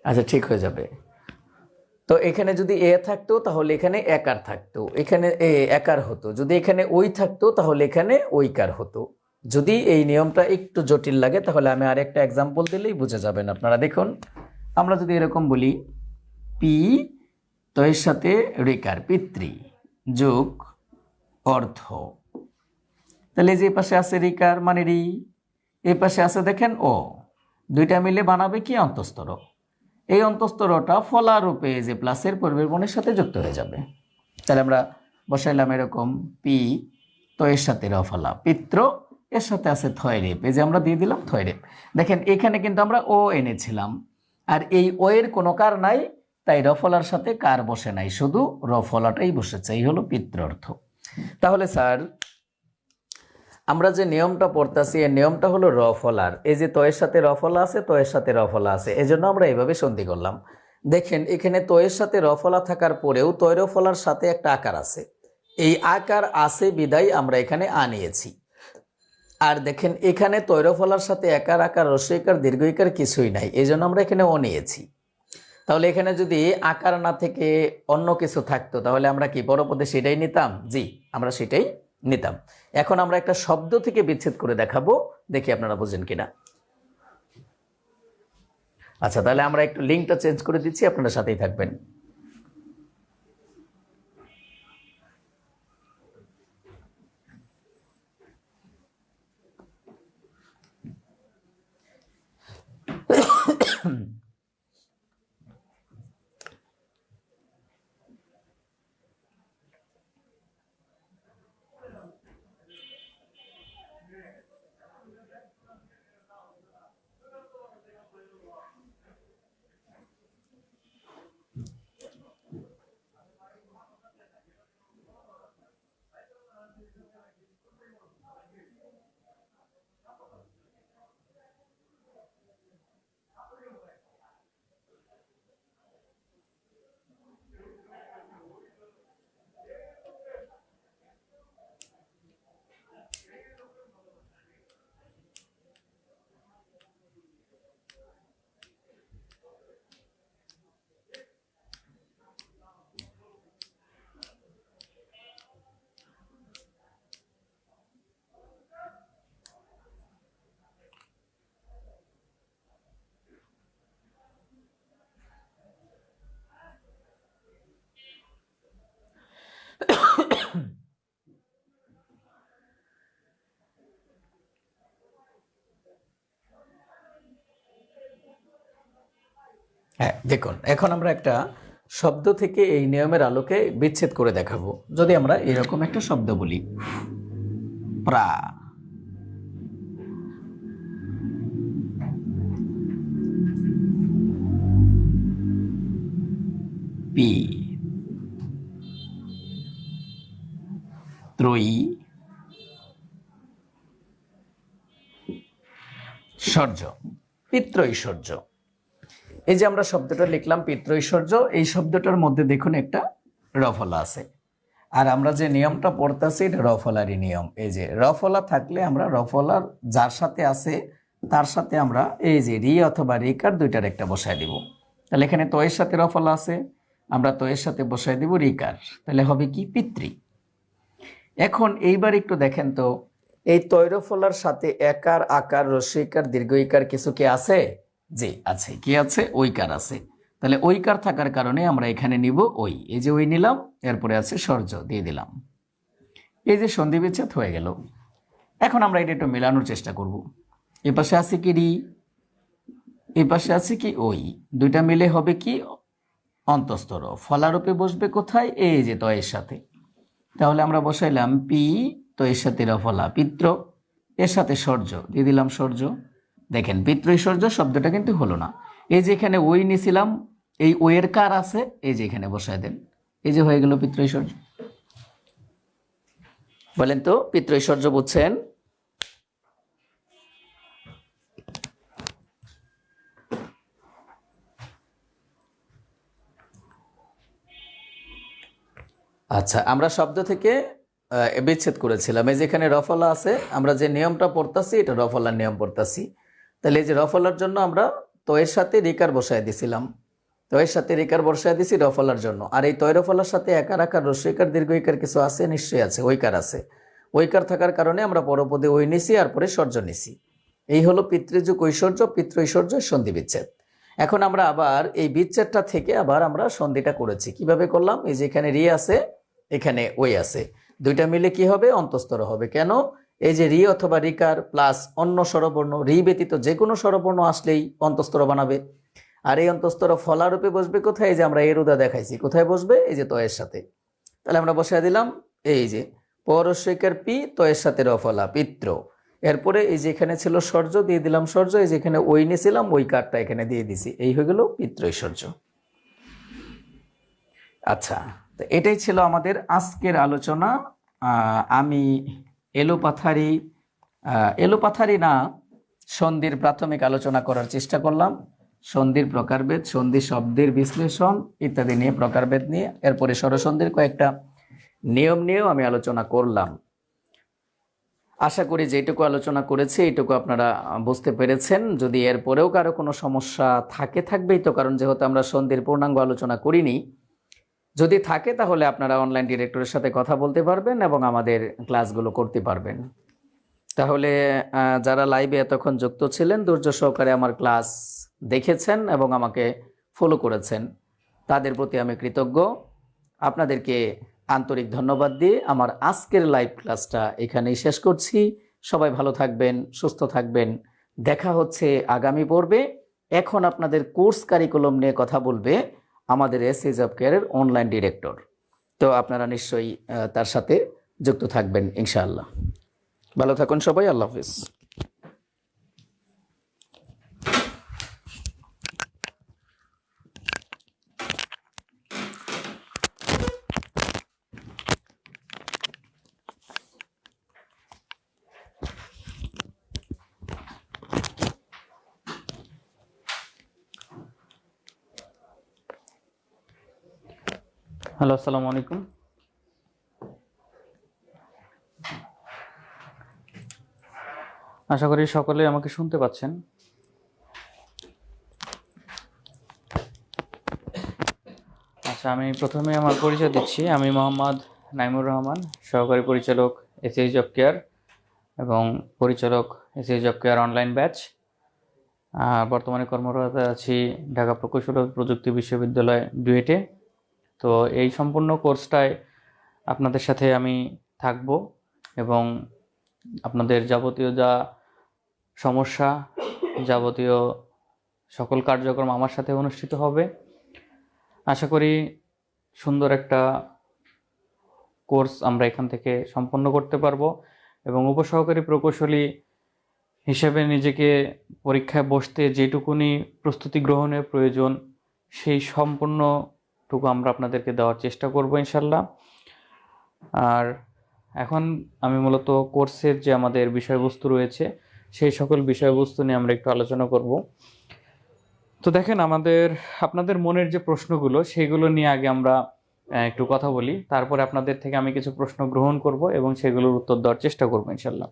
Speaker 1: আচ্ছা, ঠিক হয়ে যাবে। তো এখানে যদি এ থাকতো তাহলে এখানে একার থাকতো, এখানে একার হতো। যদি এখানে ওই থাকতো তাহলে এখানে ওইকার হতো। যদি এই নিয়মটা একটু জটিল লাগে তাহলে আমি আর একটা এক্সাম্পল দিলেই বুঝে যাবেন আপনারা। দেখুন, আমরা যদি এরকম বলি পি, তো এর সাথে রেকার পিতৃ যোগ অর্থ, তাহলে যে পাশে আছে রিকার মানে রি, এই পাশে আছে দেখেন ও, দুইটা মিলে বানাবে কি? অন্তস্থ র। এই অন্তস্থ রটা ফলারূপে যে প্লাসের পূর্বের বর্ণের সাথে যুক্ত হয়ে যাবে। তাহলে আমরা বসাইলাম এরকম পি, তো এর সাথে র ফলা পিত্র, এর সাথে আছে থয়রেপ, এই যে আমরা দিয়ে দিলাম থয়রেপ। দেখেন এখানে কিন্তু আমরা ও এনেছিলাম, আর এই ও এর কোনো কার নাই, তাই রফলার সাথে কার বসে নাই, শুধু রফলাটাই বসেছে। এই হলো পিত্রার্থ। তাহলে স্যার আমরা যে নিয়মটা পড়তেছি এই নিয়মটা হলো রফলার। এই যে তয়ের সাথে রফলা আছে, তয়ের সাথে রফলা আছে, এজন্য আমরা এইভাবে সন্ধি করলাম। দেখেন এখানে তয়ের সাথে রফলা থাকার পরেও তয় রফলার সাথে একটা আকার আছে, এই আকার আছে বিদায় আমরা এখানে আনিয়েছি। আর দেখেন এখানে তয় রফলার সাথে একার আকার রস্যইকার দীর্ঘইকার কিছুই নাই, এই জন্য আমরা এখানে ও নিয়েছি। তাহলে এখানে যদি আকার না থেকে অন্য কিছু থাকতো তাহলে আমরা কি পরপদে সেটাই নিতাম? জি, আমরা সেটাই নিতাম। এখন আমরা একটা শব্দ থেকে বিচ্ছেদ করে দেখাবো, দেখি আপনারা বুঝেন কিনা। আচ্ছা, তাহলে আমরা একটু লিঙ্কটা চেঞ্জ করে দিচ্ছি, আপনারা সাথেই থাকবেন। হ্যাঁ, দেখুন এখন আমরা একটা শব্দ থেকে এই নিয়মের আলোকে বিচ্ছেদ করে দেখাবো। যদি আমরা এরকম একটা শব্দ বলি, প্রা, পি, ত্রয়ী, সর্য, পিতৃঐশ্বর্য। এই যে আমরা শব্দটা লিখলাম পিতৃঐশ্বর্য, এই শব্দটার মধ্যে দেখুন একটা রফলা আছে, আর আমরা যে নিয়মটা পড়তেছি এটা রফলারই নিয়ম। এই যে রফলা থাকলে আমরা রফলার যার সাথে আছে তার সাথে আমরা এই যে রি অথবা রিকার দুইটার একটা বসায় দিব। তাহলে এখানে তয়ের সাথে রফলা আছে, আমরা তয়ের সাথে বসায় দিব রিকার, তাহলে হবে কি পিতৃ। এখন এইবার একটু দেখেন তো, এই তৈরফলার সাথে একার, আকার, রস্যইকার, দীর্ঘইকার কিছু কি আছে? জি আছে। কি আছে? ঐকার আছে। তাহলে ঐকার থাকার কারণে আমরা এখানে নিব ওই, এই যে ওই নিলাম, এরপরে আছে সর্য দিয়ে দিলাম। এই যে সন্ধি বিচ্ছেদ হয়ে গেল। এখন আমরা এটা একটু মেলানোর চেষ্টা করব। এ পাশে আছে কি রি, এই পাশে আছে কি ওই, দুইটা মিলে হবে কি অন্তস্তর। ফলারূপে বসবে কোথায়? এই যে তয়ের সাথে। তাহলে আমরা বসাইলাম পি, তো এর সাথে রফলা, পিত্র, এর সাথে সর্য দিয়ে দিলাম সর্য। দেখেন পিতৃঐশ্বর্য শব্দটা কিন্তু হলো না। এই যে এখানে ওই নিছিলাম, এই ওয়ের কার আছে, এই যে এখানে বসায় দেন, এই যে হয়ে গেল পিতৃঐশ্বর্য। বলেন তো পিতৃঐশ্বর্য বুঝছেন? আচ্ছা, আমরা শব্দ থেকে বিচ্ছেদ করেছিলাম। এই যেখানে রফলা আছে, আমরা যে নিয়মটা পড়তাছি এটা রফলার নিয়ম পড়তাছি। তাহলে এই যে রফলার জন্য আমরা তয়ের সাথে রিকার বসায় দিছিলাম, তয়ের সাথে রিকার বসায় দিছি রফলার জন্য। আর এই তয় রফলার সাথে একার, আকার, রস্যইকার, দীর্ঘইকার কিছু আছে, নিশ্চয়ই আছে, ঐকার আছে। ঐকার থাকার কারণে আমরা পরপদে ওই নিছি আর পরে সর্য নিছি। এই হলো পিতৃযুগ ঐশ্বর্য, পিতৃঐশ্বর্য সন্ধি বিচ্ছেদ। এখন আমরা আবার এই বিচ্ছেদটা থেকে আবার আমরা সন্ধিটা করেছি। কিভাবে করলাম? এই যে এখানে রি আছে, এখানে ওই আছে, দুইটা মিলে কি হবে? অন্তস্তর হবে। কেন? এই যে রি অথবা রিকার প্লাস অন্য স্বরবর্ণ, রি ব্যতীত যে কোনো স্বরবর্ণ আসলেই অন্তস্তর বানাবে। আর এই অন্তস্তর ফলারূপে বসবে কোথায়? এই যে আমরা এর উদা দেখাইছি, কোথায় বসবে? এই যে তয়ের সাথে। তাহলে আমরা বসায় দিলাম এই যে পরস্বইকার পি, তয়ের সাথে রফলা, পিত্র। এরপরে এই যে এখানে ছিল সর্য দিয়ে দিলাম সর্য, এই যে এখানে ওই নিয়েছিলাম ওই কারটা এখানে দিয়ে দিছি, এই হয়ে গেল পিতৃঐশ্বর্য। আচ্ছা, তো এটাই ছিল আমাদের আজকের আলোচনা। আমি এলোপাথারি না, সন্ধির প্রাথমিক আলোচনা করার চেষ্টা করলাম। সন্ধির প্রকারভেদ, সন্ধি শব্দের বিশ্লেষণ ইত্যাদি নিয়ে, প্রকারভেদ নিয়ে, এরপরে স্বরসন্ধির কয়েকটা নিয়ম নিয়েও আমি আলোচনা করলাম। আশা করি যেটুকু আলোচনা করেছি এইটুকু আপনারা বুঝতে পেরেছেন। যদি এরপরেও কারো কোনো সমস্যা থাকবেই তো, কারণ যেহেতু আমরা সন্ধির পূর্ণাঙ্গ আলোচনা করিনি। যদি থাকে তাহলে আপনারা অনলাইন ডিরেক্টরের সাথে কথা বলতে পারবেন এবং আমাদের ক্লাসগুলো করতে পারবেন। তাহলে যারা লাইভে এতক্ষণ যুক্ত ছিলেন, ধৈর্য সহকারে আমার ক্লাস দেখেছেন এবং আমাকে ফলো করেছেন, তাদের প্রতি আমি কৃতজ্ঞ। আপনাদেরকে আন্তরিক ধন্যবাদ দিয়ে আমার আজকের লাইভ ক্লাসটা এখানেই শেষ করছি। সবাই ভালো থাকবেন, সুস্থ থাকবেন। দেখা হচ্ছে আগামী পর্বে। এখন আপনাদের কোর্স কারিকুলাম নিয়ে কথা বলবে আমাদের এসএ জব কেয়ারের অনলাইন ডিরেক্টর। তো আপনারা নিশ্চয়ই তার সাথে যুক্ত থাকবেন ইনশাআল্লাহ। ভালো থাকুন সবাই, আল্লাহ হাফিজ। হ্যালো, আসসালামু আলাইকুম। আশা করি সকলে আমাকে শুনতে পাচ্ছেন। আচ্ছা, আমি প্রথমে আমার পরিচয় দিচ্ছি। আমি মোহাম্মদ নাইমুর রহমান, সহকারী পরিচালক এসএ জব কেয়ার এবং পরিচালক SA job care online batch. বর্তমানে কর্মরত আছি ঢাকা প্রকৌশল ও প্রযুক্তি বিশ্ববিদ্যালয় ডুয়েটে। তো এই সম্পূর্ণ কোর্সটায় আপনাদের সাথে আমি থাকব এবং আপনাদের যাবতীয় যা সমস্যা, যাবতীয় সকল কার্যক্রম আমার সাথে অনুষ্ঠিত হবে। আশা করি সুন্দর একটা কোর্স আমরা এখান থেকে সম্পন্ন করতে পারবো এবং উপসহকারী প্রকৌশলী হিসেবে নিজেকে পরীক্ষায় বসতে যেটুকুনি প্রস্তুতি গ্রহণের প্রয়োজন সেই সম্পূর্ণটুকু আমরা আপনাদেরকে দেওয়ার চেষ্টা করব ইনশাল্লাহ। আর এখন আমি মূলত কোর্সের যে আমাদের বিষয়বস্তু রয়েছে সেই সকল বিষয়বস্তু নিয়ে আমরা একটু আলোচনা করব। তো দেখেন, আপনাদের মনের যে প্রশ্নগুলো সেগুলো নিয়ে আগে আমরা একটু কথা বলি, তারপরে আপনাদের থেকে আমি কিছু প্রশ্ন গ্রহণ করব এবং সেগুলোর উত্তর দেওয়ার চেষ্টা করব ইনশাল্লাহ।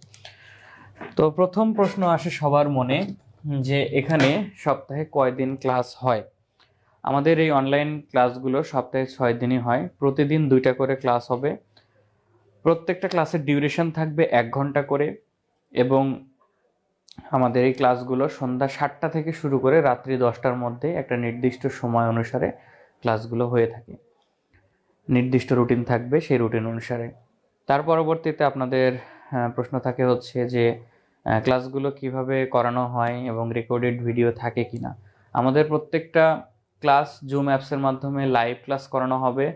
Speaker 1: তো প্রথম প্রশ্ন আসে সবার মনে যে এখানে সপ্তাহে কয়দিন ক্লাস হয়। আমাদের এই অনলাইন ক্লাসগুলো সপ্তাহে 6 দিনই হয়। প্রতিদিন 2টা করে ক্লাস হবে। প্রত্যেকটা ক্লাসের ডিউরেশন থাকবে 1 ঘন্টা করে এবং আমাদের এই ক্লাসগুলো সন্ধ্যা 7টা থেকে শুরু করে রাত্রি 10টার মধ্যে একটা নির্দিষ্ট সময় অনুসারে ক্লাসগুলো হয়ে থাকে। নির্দিষ্ট রুটিন থাকবে, সেই রুটিন অনুসারে। তার পরবর্তীতে আপনাদের প্রশ্ন থাকে হচ্ছে যে ক্লাসগুলো কিভাবে করানো হয় এবং রেকর্ডেড ভিডিও থাকে কিনা। আমাদের প্রত্যেকটা ক্লাস জুম অ্যাপসের মাধ্যমে লাইভ ক্লাস করানো হবে।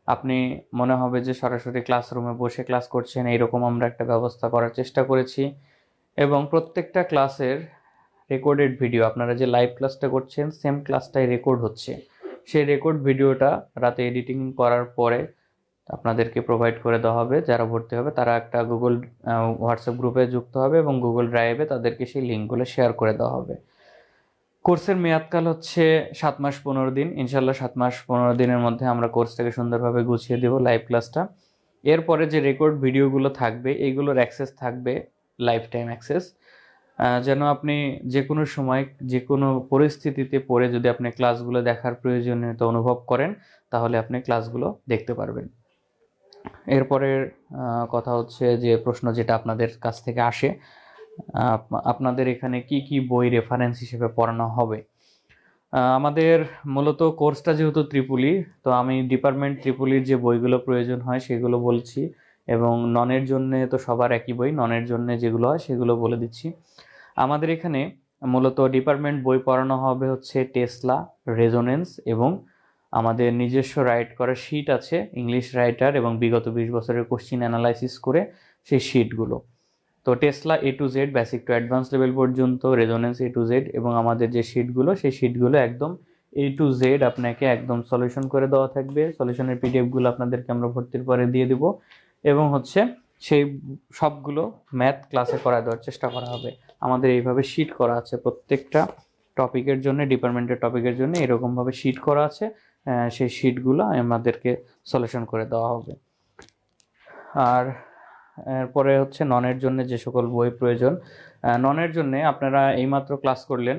Speaker 1: আপনি মনে হবে যে সরাসরি ক্লাসরুমে বসে ক্লাস করছেন, এইরকম আমরা একটা ব্যবস্থা করার চেষ্টা করেছি। এবং প্রত্যেকটা ক্লাসের রেকর্ডেড ভিডিও, আপনারা যে লাইভ ক্লাসটা করছেন সেম ক্লাসটাই রেকর্ড হচ্ছে। সেই রেকর্ড ভিডিওটা রাতে এডিটিং করার পরে আপনাদেরকে প্রোভাইড করে দেওয়া হবে। যারা ভর্তি হবে তারা একটা গুগল হোয়াটসঅ্যাপ গ্রুপে যুক্ত হবে এবং গুগল ড্রাইভে তাদেরকে সেই লিঙ্কগুলো শেয়ার করে দেওয়া হবে। কোর্সের মেয়াদকাল হচ্ছে 7 মাস 15 দিন। ইনশাল্লাহ 7 মাস 15 দিনের মধ্যে আমরা কোর্সটাকে সুন্দরভাবে গুছিয়ে দেব লাইভ ক্লাসটা। এরপরে যে রেকর্ড ভিডিওগুলো থাকবে এইগুলোর অ্যাক্সেস থাকবে লাইফ টাইম অ্যাক্সেস, যেন আপনি যে কোনো সময় যে কোনো পরিস্থিতিতে পড়ে যদি আপনি ক্লাসগুলো দেখার প্রয়োজনীয়তা অনুভব করেন তাহলে আপনি ক্লাসগুলো দেখতে পারবেন। এরপরের কথা হচ্ছে যে প্রশ্ন যেটা আপনাদের কাছ থেকে আসে, আপনাদের এখানে কি কি বই রেফারেন্স হিসেবে পড়ানো হবে। আমাদের মূলত কোর্সটা যেহেতু ত্রিপুলি, তো আমি ডিপার্টমেন্ট ত্রিপুলির যে বইগুলো প্রয়োজন হয় সেগুলো বলছি এবং ননের জন্য তো সবার একই বই, ননের জন্য যেগুলো হয় সেগুলো বলে দিচ্ছি। আমাদের এখানে মূলত ডিপার্টমেন্ট বই পড়ানো হবে হচ্ছে টেসলা, রেজোনেন্স এবং আমাদের নিজস্ব রাইট করা শিট আছে ইংলিশ রাইটার এবং বিগত 20 বছরের কোশ্চিন অ্যানালাইসিস করে সেই শিটগুলো। তো Tesla A to Z basic to advance level পর্যন্ত, রেজোনেন্স A to Z এবং আমাদের যে শিটগুলো সেই শিটগুলো একদম A to Z আপনাকে একদম সলিউশন করে দেওয়া থাকবে। সলিউশনের পিডিএফগুলো আপনাদেরকে আমরা ভর্তির পরে দিয়ে দেব এবং হচ্ছে সেই সবগুলো ম্যাথ ক্লাসে করা দেওয়ার চেষ্টা করা হবে। আমাদের এইভাবে শিট করা আছে প্রত্যেকটা টপিকের জন্য, ডিপার্টমেন্টের টপিকের জন্য এরকমভাবে শিট করা আছে। সেই শিটগুলো আমাদেরকে সলিউশন করে দেওয়া হবে। আর এরপরে হচ্ছে ননের জন্য যে সকল বই প্রয়োজন। ননের জন্য আপনারা এইমাত্র ক্লাস করলেন,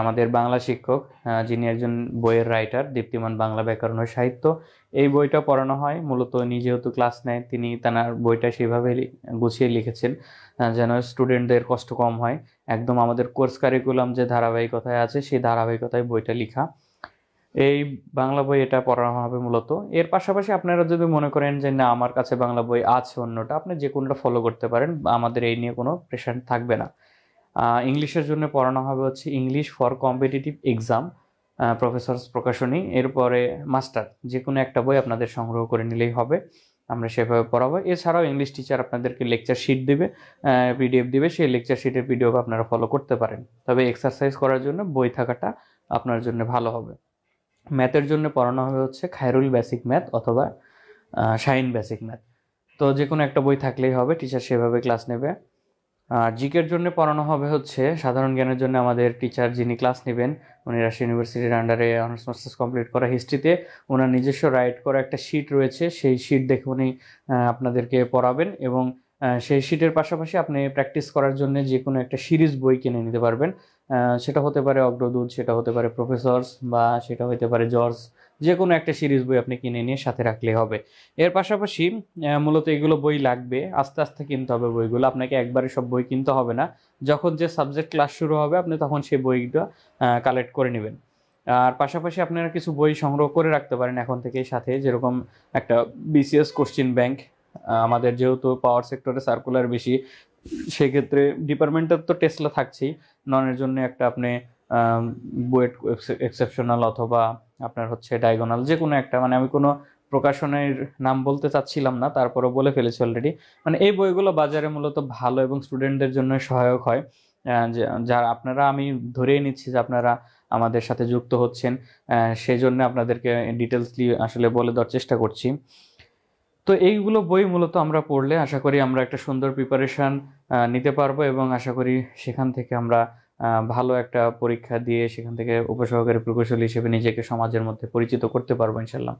Speaker 2: আমাদের বাংলা শিক্ষক, যিনি একজন বইয়ের রাইটার, দীপ্তিমান বাংলা ব্যাকরণ ও সাহিত্য, এই বইটা পড়ানো হয়। মূলত উনি যেহেতু ক্লাস নেয়, তিনি তার বইটা সেভাবে গুছিয়ে লিখেছেন যেন স্টুডেন্টদের কষ্ট কম হয়। একদম আমাদের কোর্স কারিকুলাম যে ধারাবাহিকতায় আছে সেই ধারাবাহিকতায় বইটা লেখা। এই বাংলা বই এটা পড়ানো হবে মূলত। এর পাশাপাশি আপনারা যদি মনে করেন যে না আমার কাছে বাংলা বই আছে অন্যটা, আপনি যে কোনোটা ফলো করতে পারেন, আমাদের এই নিয়ে কোনো প্রেশার থাকবে না। ইংলিশের জন্য পড়ানো হবে হচ্ছে English for competitive exam, professors প্রকাশনী। এরপরে মাস্টার, যে কোনো একটা বই আপনাদের সংগ্রহ করে নিলেই হবে, আমরা সেভাবে পড়াবো। এছাড়াও ইংলিশ টিচার আপনাদেরকে লেকচার শিট দিবে, পিডিএফ দিবে, সেই লেকচার শিটের পিডিএফ আপনারা ফলো করতে পারেন। তবে এক্সারসাইজ করার জন্য বই থাকাটা আপনার জন্য ভালো হবে। ম্যাথের জন্য পড়ানো হবে হচ্ছে খায়রুল বেসিক ম্যাথ অথবা শাহিন বেসিক ম্যাথ। তো যে কোনো একটা বই থাকলেই হবে, টিচার সেভাবে ক্লাস নেবে। আর জিকের জন্য পড়ানো হবে হচ্ছে সাধারণ জ্ঞানের জন্য আমাদের টিচার যিনি ক্লাস নেবেন, উনি রাজশাহী ইউনিভার্সিটির আন্ডারে অনার্স মাস্টার্স কমপ্লিট করা হিস্ট্রিতে ওনার নিজস্ব রাইট করা একটা শিট রয়েছে, সেই শিট দেখে উনি আপনাদেরকে পড়াবেন। এবং সেই শিটের পাশাপাশি আপনি প্র্যাকটিস করার জন্য যে কোনো একটা সিরিজ বই কিনে নিতে পারবেন। সেটা হতে পারে অগ্রদূত, সেটা হতে পারে প্রফেসরস, বা সেটা হতে পারে জর্জ। যে কোনো একটা সিরিজ বই আপনি কিনে নিয়ে সাথে রাখলে হবে। এর পাশাপাশি মূলত এগুলো বই লাগবে, আস্তে আস্তে কিনতে হবে বইগুলো, আপনাকে একবারে সব বই কিনতে হবে না। যখন যে সাবজেক্ট ক্লাস শুরু হবে আপনি তখন সেই বইটা কালেক্ট করে নেবেন। আর পাশাপাশি আপনারা কিছু বই সংগ্রহ করে রাখতে পারেন এখন থেকেই সাথে, যেরকম একটা বিসিএস কোশ্চিন ব্যাংক। আমাদের যেহেতু পাওয়ার সেক্টরে সার্কুলার বেশি, সেক্ষেত্রে ডিপার্টমেন্টের তো টেসলা থাকছেই, ননের জন্য একটা আপনি বুয়েট এক্সেপশনাল অথবা আপনার হচ্ছে ডায়াগোনাল, যে কোনো একটা, মানে আমি কোনো প্রকাশনের নাম বলতে চাচ্ছিলাম না, তারপরও বলে ফেলেছি অলরেডি। মানে এই বইগুলো বাজারে মূলত ভালো এবং স্টুডেন্টদের জন্য সহায়ক হয়। যারা আপনারা, আমি ধরেই নিচ্ছি যে আপনারা আমাদের সাথে যুক্ত হচ্ছেন, সেই জন্য আপনাদেরকে ডিটেলসলি আসলে বলে দেওয়ার চেষ্টা করছি। তো এইগুলো বই মূলত আমরা পড়লে আশা করি আমরা একটা সুন্দর প্রিপারেশন নিতে পারবো, এবং আশা করি সেখান থেকে আমরা ভালো একটা পরীক্ষা দিয়ে সেখান থেকে উপসহকারী প্রকৌশলী হিসেবে নিজেকে সমাজের মধ্যে পরিচিত করতে পারবো ইনশাল্লাহ।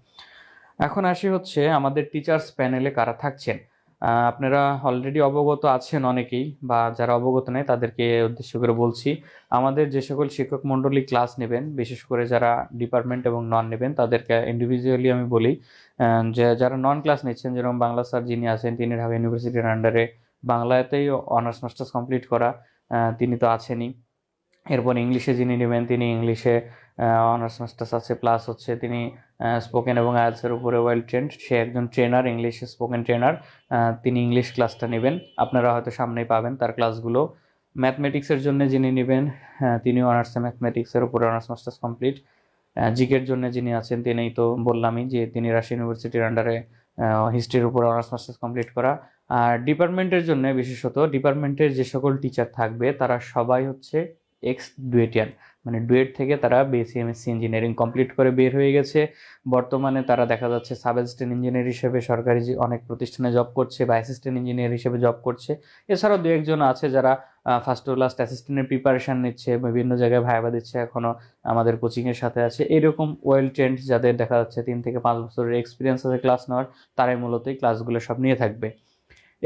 Speaker 2: এখন আসি হচ্ছে আমাদের টিচার্স প্যানেলে কারা থাকছেন। আপনারা অলরেডি অবগত আছেন অনেকেই, বা যারা অবগত নেই তাদেরকে উদ্দেশ্য করে বলছি। আমাদের যে সকল শিক্ষক মণ্ডলী ক্লাস নেবেন, বিশেষ করে যারা ডিপার্টমেন্ট এবং নন নেবেন, তাদেরকে ইন্ডিভিজুয়ালি আমি বলি যে যারা নন ক্লাস নিচ্ছেন, যেরকম বাংলা স্যার যিনি আছেন, তিনি ঢাকা ইউনিভার্সিটির আন্ডারে বাংলাতেই অনার্স মাস্টার্স কমপ্লিট করা, তিনি তো আছেনই। এরপর ইংলিশে যিনি নেবেন, তিনি ইংলিশে অনার্স মাস্টার্স আছে, প্লাস হচ্ছে তিনি স্পোকেন এবং আইএলটিএস উপরে ওয়েল ট্রেন্ড, সে একজন ট্রেনার, ইংলিশে স্পোকেন ট্রেনার। তিনি ইংলিশ ক্লাসটা নেবেন, আপনারা হয়তো সামনেই পাবেন তার ক্লাসগুলো। ম্যাথমেটিক্সের জন্য যিনি নেবেন, তিনি অনার্সে ম্যাথমেটিক্সের উপরে অনার্স মাস্টার্স কমপ্লিট। জিকের জন্য যিনি আছেন, তিনি তো বললামই যে তিনি রাজশাহী ইউনিভার্সিটির আন্ডারে হিস্ট্রির উপরে অনার্স মাস্টার্স কমপ্লিট করা। আর ডিপার্টমেন্টের জন্য, বিশেষত ডিপার্টমেন্টের যে সকল টিচার থাকবে তারা সবাই হচ্ছে এক্স ডুয়েটিয়ান, মানে ডুয়েট থেকে তারা বিএসসি এমএসসি ইঞ্জিনিয়ারিং কমপ্লিট করে বের হয়ে গেছে। বর্তমানে তারা দেখা যাচ্ছে সাব অ্যাসিস্ট্যান্ট ইঞ্জিনিয়ার হিসেবে সরকারি অনেক প্রতিষ্ঠানে জব করছে, বা অ্যাসিস্ট্যান্ট ইঞ্জিনিয়ার হিসেবে জব করছে। এছাড়াও দু একজন আছে যারা ফার্স্ট টু লাস্ট অ্যাসিস্ট্যান্টের প্রিপারেশন নিচ্ছে, বিভিন্ন জায়গায় ভাইবা দিচ্ছে, এখনও আমাদের কোচিংয়ের সাথে আছে। এরকম ওয়েল ট্রেন্ড যাদের দেখা যাচ্ছে 3 থেকে 5 বছরের এক্সপিরিয়েন্স আছে ক্লাস নেওয়ার, তারাই মূলত এই ক্লাসগুলো সব নিয়ে থাকবে।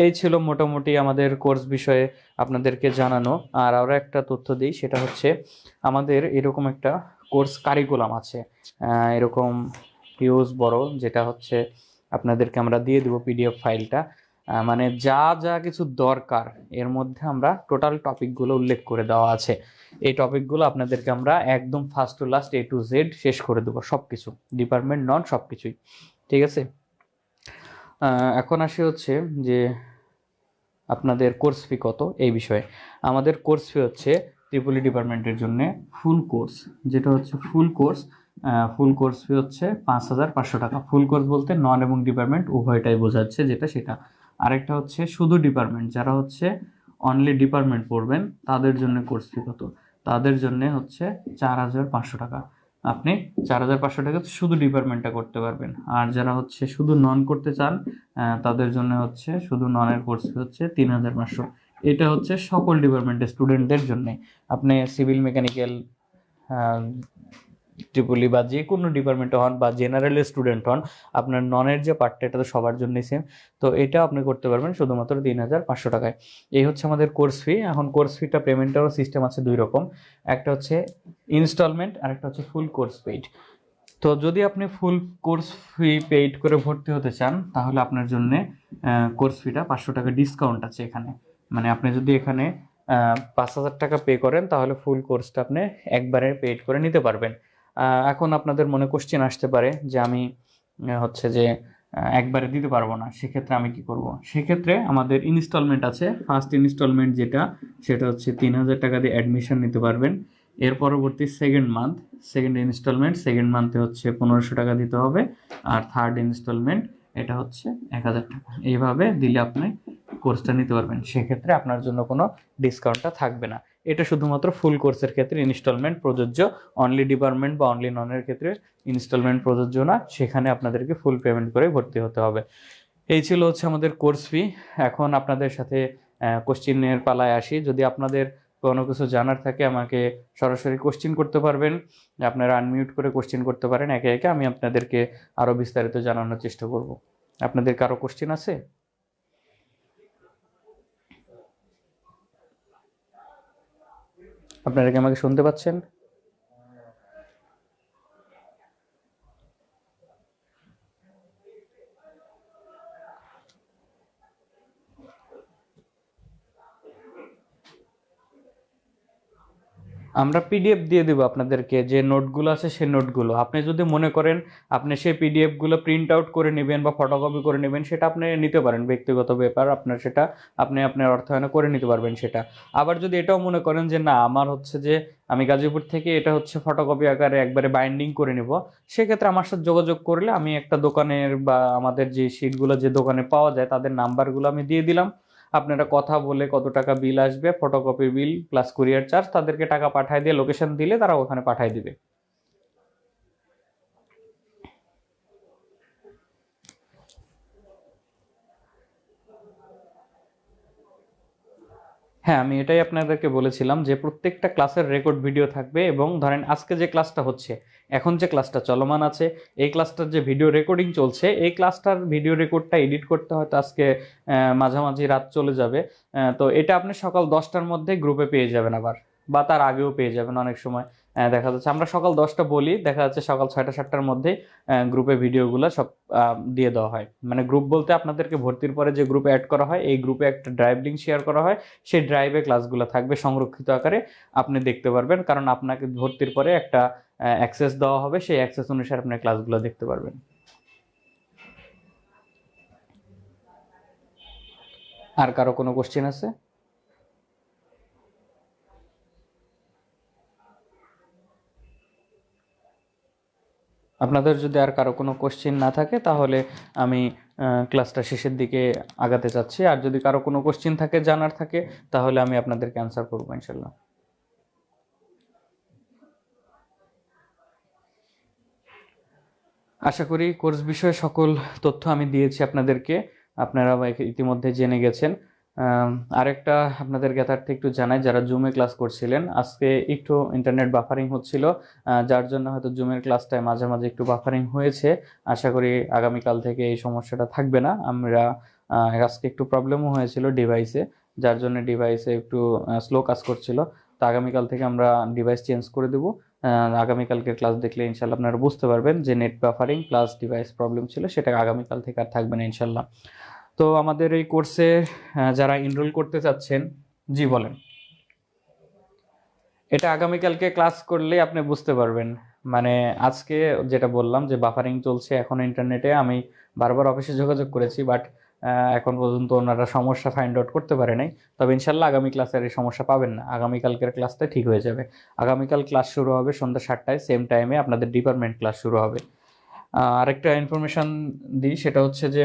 Speaker 2: এই ছিল মোটামুটি আমাদের কোর্স বিষয়ে আপনাদেরকে জানানো। আর আরও একটা তথ্য দিই, সেটা হচ্ছে আমাদের এরকম একটা কোর্স কারিকুলাম আছে, এরকম হিউজ বড়, যেটা হচ্ছে আপনাদেরকে আমরা দিয়ে দেবো পিডিএফ ফাইলটা। মানে যা যা কিছু দরকার এর মধ্যে আমরা টোটাল টপিকগুলো উল্লেখ করে দেওয়া আছে। এই টপিকগুলো আপনাদেরকে আমরা একদম first to last A to Z শেষ করে দেবো, সব কিছু, ডিপার্টমেন্ট নন সব কিছুই। ঠিক আছে, এখন আসি হচ্ছে যে আপনাদের কোর্স ফি কত এই বিষয়ে। আমাদের কোর্স ফি হচ্ছে ত্রিপলি ডিপার্টমেন্টের জন্য ফুল কোর্স, যেটা হচ্ছে ফুল কোর্স ফি হচ্ছে 5,500 টাকা। ফুল কোর্স বলতে নন এবং ডিপার্টমেন্ট উভয়টাই বোঝাচ্ছে, যেটা সেটা। আরেকটা হচ্ছে শুধু ডিপার্টমেন্ট, যারা হচ্ছে অনলি ডিপার্টমেন্ট পড়বেন তাদের জন্য কোর্স ফি কত, তাদের জন্য হচ্ছে 4,500 টাকা। আপনি 4,500 টাকা শুধু ডিপার্টমেন্টটা করতে পারবেন। আর যারা হচ্ছে শুধু নন করতে চান, তাদের জন্য হচ্ছে শুধু ননের কোর্স ফি হচ্ছে 3,500। এটা হচ্ছে সকল ডিপার্টমেন্টের স্টুডেন্টদের জন্য। আপনি সিভিল, মেকানিক্যাল, ট্রিপলি বা যে কোনো ডিপার্টমেন্টে হন বা জেনারেল স্টুডেন্ট হন, আপনার ননের যে পার্টটা এটা তো সবার জন্যই সেম। তো এটা আপনি করতে পারবেন শুধুমাত্র 3,500 টাকায়। এই হচ্ছে আমাদের কোর্স ফি। এখন কোর্স ফিটা পেমেন্টেরও সিস্টেম আছে দুই রকম, একটা হচ্ছে ইনস্টলমেন্ট আর একটা হচ্ছে ফুল কোর্স পেইড। তো যদি আপনি ফুল কোর্স ফি পেইড করে ভর্তি হতে চান তাহলে আপনার জন্য কোর্স ফিটা 500 টাকা ডিসকাউন্ট আছে এখানে। মানে আপনি যদি এখানে 5,000 টাকা পে করেন তাহলে ফুল কোর্সটা আপনি একবারে পেইড করে নিতে পারবেন। এখন আপনাদের মনে কোশ্চেন আসতে পারে যে আমি হচ্ছে যে একবারে দিতে পারবো না, সেক্ষেত্রে আমি কি করব? সেক্ষেত্রে আমাদের ইনস্টলমেন্ট আছে। ফার্স্ট ইনস্টলমেন্ট যেটা, সেটা হচ্ছে 3,000 টাকা দিয়ে অ্যাডমিশন নিতে পারবেন। এর পরবর্তী সেকেন্ড ইনস্টলমেন্ট, সেকেন্ড মান্থে হচ্ছে 1,500 টাকা দিতে হবে। আর থার্ড ইনস্টলমেন্ট এটা হচ্ছে 1,000 টাকা। এইভাবে দিলে আপনি কোর্সটা নিতে পারবেন, সেক্ষেত্রে আপনার জন্য কোনো ডিসকাউন্টটা থাকবে না। এটা শুধুমাত্র ফুল কোর্সের ক্ষেত্রে ইনস্টলমেন্ট প্রযোজ্য, অনলি ডিপার্টমেন্ট বা অনলি ননের ক্ষেত্রে ইনস্টলমেন্ট প্রযোজ্য না, সেখানে আপনাদেরকে ফুল পেমেন্ট করে ভর্তি হতে হবে। এই ছিল হচ্ছে আমাদের কোর্স ফি। এখন আপনাদের সাথে কোশ্চিনের পালায় আসি। যদি আপনাদের কোনো কিছু জানার থাকে আমাকে সরাসরি কোশ্চিন করতে পারবেন, আপনারা আনমিউট করে কোশ্চিন করতে পারেন একে একে, আমি আপনাদেরকে আরও বিস্তারিত জানানোর চেষ্টা করব। আপনাদের কারো কোশ্চিন আছে? আপনারা কি আমাকে শুনতে পাচ্ছেন? আমরা পিডিএফ দিয়ে দেবো আপনাদেরকে, যে নোটগুলো আছে সেই নোটগুলো আপনি যদি মনে করেন আপনি সেই পিডিএফগুলো প্রিন্ট আউট করে নেবেন বা ফটোকপি করে নেবেন, সেটা আপনি নিতে পারেন, ব্যক্তিগত ব্যাপার আপনার, সেটা আপনি আপনার অর্থায়নে করে নিতে পারবেন সেটা। আবার যদি এটাও মনে করেন যে না, আমার হচ্ছে যে আমি গাজীপুর থেকে এটা হচ্ছে ফটোকপি আকারে একবারে বাইন্ডিং করে নেব, সেক্ষেত্রে আমার সাথে যোগাযোগ করলে আমি একটা দোকানের বা আমাদের যে শিটগুলো যে দোকানে পাওয়া যায় তাদের নাম্বারগুলো আমি দিয়ে দিলাম, আপনারা কথা বলে কত টাকা বিল আসবে, ফটোকপি বিল প্লাস কুরিয়ার চার্জ, তাদেরকে টাকা পাঠিয়ে দিয়ে লোকেশন দিলে তারা ওখানে পাঠিয়ে দিবে। হ্যাঁ, আমি এটাই আপনাদেরকে বলেছিলাম যে প্রত্যেকটা ক্লাসের রেকর্ড ভিডিও থাকবে, এবং ধরেন আজকে যে ক্লাসটা হচ্ছে, এখন যে ক্লাসটা চলমান আছে, এই ক্লাসটার যে ভিডিও রেকর্ডিং চলছে, এই ক্লাসটার ভিডিও রেকর্ডটা এডিট করতে হয়তো আজকে মাঝামাঝি রাত চলে যাবে। তো এটা আপনি সকাল 10টার মধ্যে গ্রুপে পেয়ে যাবেন আবার, বা তার আগেও পেয়ে যাবেন অনেক সময়। দেখা যাচ্ছে আমরা সকাল 10টা বলি, দেখা যাচ্ছে সকাল 6টা-7টার মধ্যে গ্রুপে ভিডিওগুলো সব দিয়ে দেওয়া হয়। মানে গ্রুপ বলতে আপনাদেরকে ভর্তির পরে যে গ্রুপে অ্যাড করা হয়, এই গ্রুপে একটা ড্রাইভ লিঙ্ক শেয়ার করা হয়, সেই ড্রাইভে ক্লাসগুলো থাকবে সংরক্ষিত আকারে, আপনি দেখতে পারবেন, কারণ আপনাকে ভর্তির পরে একটা অ্যাক্সেস দেওয়া হবে, সেই অ্যাক্সেস অনুসারে আপনি ক্লাসগুলো দেখতে পারবেন। আর কারো কোনো কোশ্চেন আছে? আপনাদের যদি আর কারো কোনো কোশ্চেন না থাকে তাহলে আমি ক্লাসটা শেষের দিকে আগাতে চাচ্ছি। আর যদি কারো কোনো কোশ্চেন থাকে, জানার থাকে, তাহলে আমি আপনাদেরকে অ্যান্সার করবো ইনশাল্লাহ। আশা করি কোর্স বিষয়ে সকল তথ্য আমি দিয়েছি আপনাদেরকে, আপনারা ইতিমধ্যে জেনে গেছেন। আরেকটা আপনাদের জ্ঞাতার্থে একটু জানাই, যারা জুমে ক্লাস করছিলেন, আজকে একটু ইন্টারনেট বাফারিং হচ্ছিল, যার জন্য হয়তো জুমের ক্লাসটায় মাঝে মাঝে একটু বাফারিং হয়েছে। আশা করি আগামীকাল থেকে এই সমস্যাটা থাকবে না। আমরা আজকে একটু প্রবলেমও হয়েছিল ডিভাইসে, যার জন্য ডিভাইসে একটু স্লো কাজ করছিল। তো আগামীকাল থেকে আমরা ডিভাইস চেঞ্জ করে দেবো। আগামীকালকের ক্লাস দেখলে ইনশাল্লাহ আপনারা বুঝতে পারবেন যে net buffering plus device problem ছিল, সেটা আগামীকাল থেকে আর থাকবে না ইনশাল্লাহ। তো আমাদের এই কোর্সে যারা এনরোল করতে চাচ্ছেন, জি বলেন। এটা আগামীকালকে ক্লাস করলে আপনি বুঝতে পারবেন। মানে আজকে যেটা বললাম যে বাফারিং চলছে এখন ইন্টারনেটে, আমি বারবার অফিসে যোগাযোগ করেছি, বাট এখন পর্যন্ত ওনারা সমস্যা ফাইন্ড আউট করতে পারে নাই। তবে ইনশাল্লাহ আগামী ক্লাসে আর এই সমস্যা পাবেন না, আগামীকালকের ক্লাসটা ঠিক হয়ে যাবে। আগামীকাল ক্লাস শুরু হবে সন্ধ্যা 7টায়, সেম টাইমে আপনাদের ডিপার্টমেন্ট ক্লাস শুরু হবে। আরেকটা ইনফরমেশন দিই, সেটা হচ্ছে যে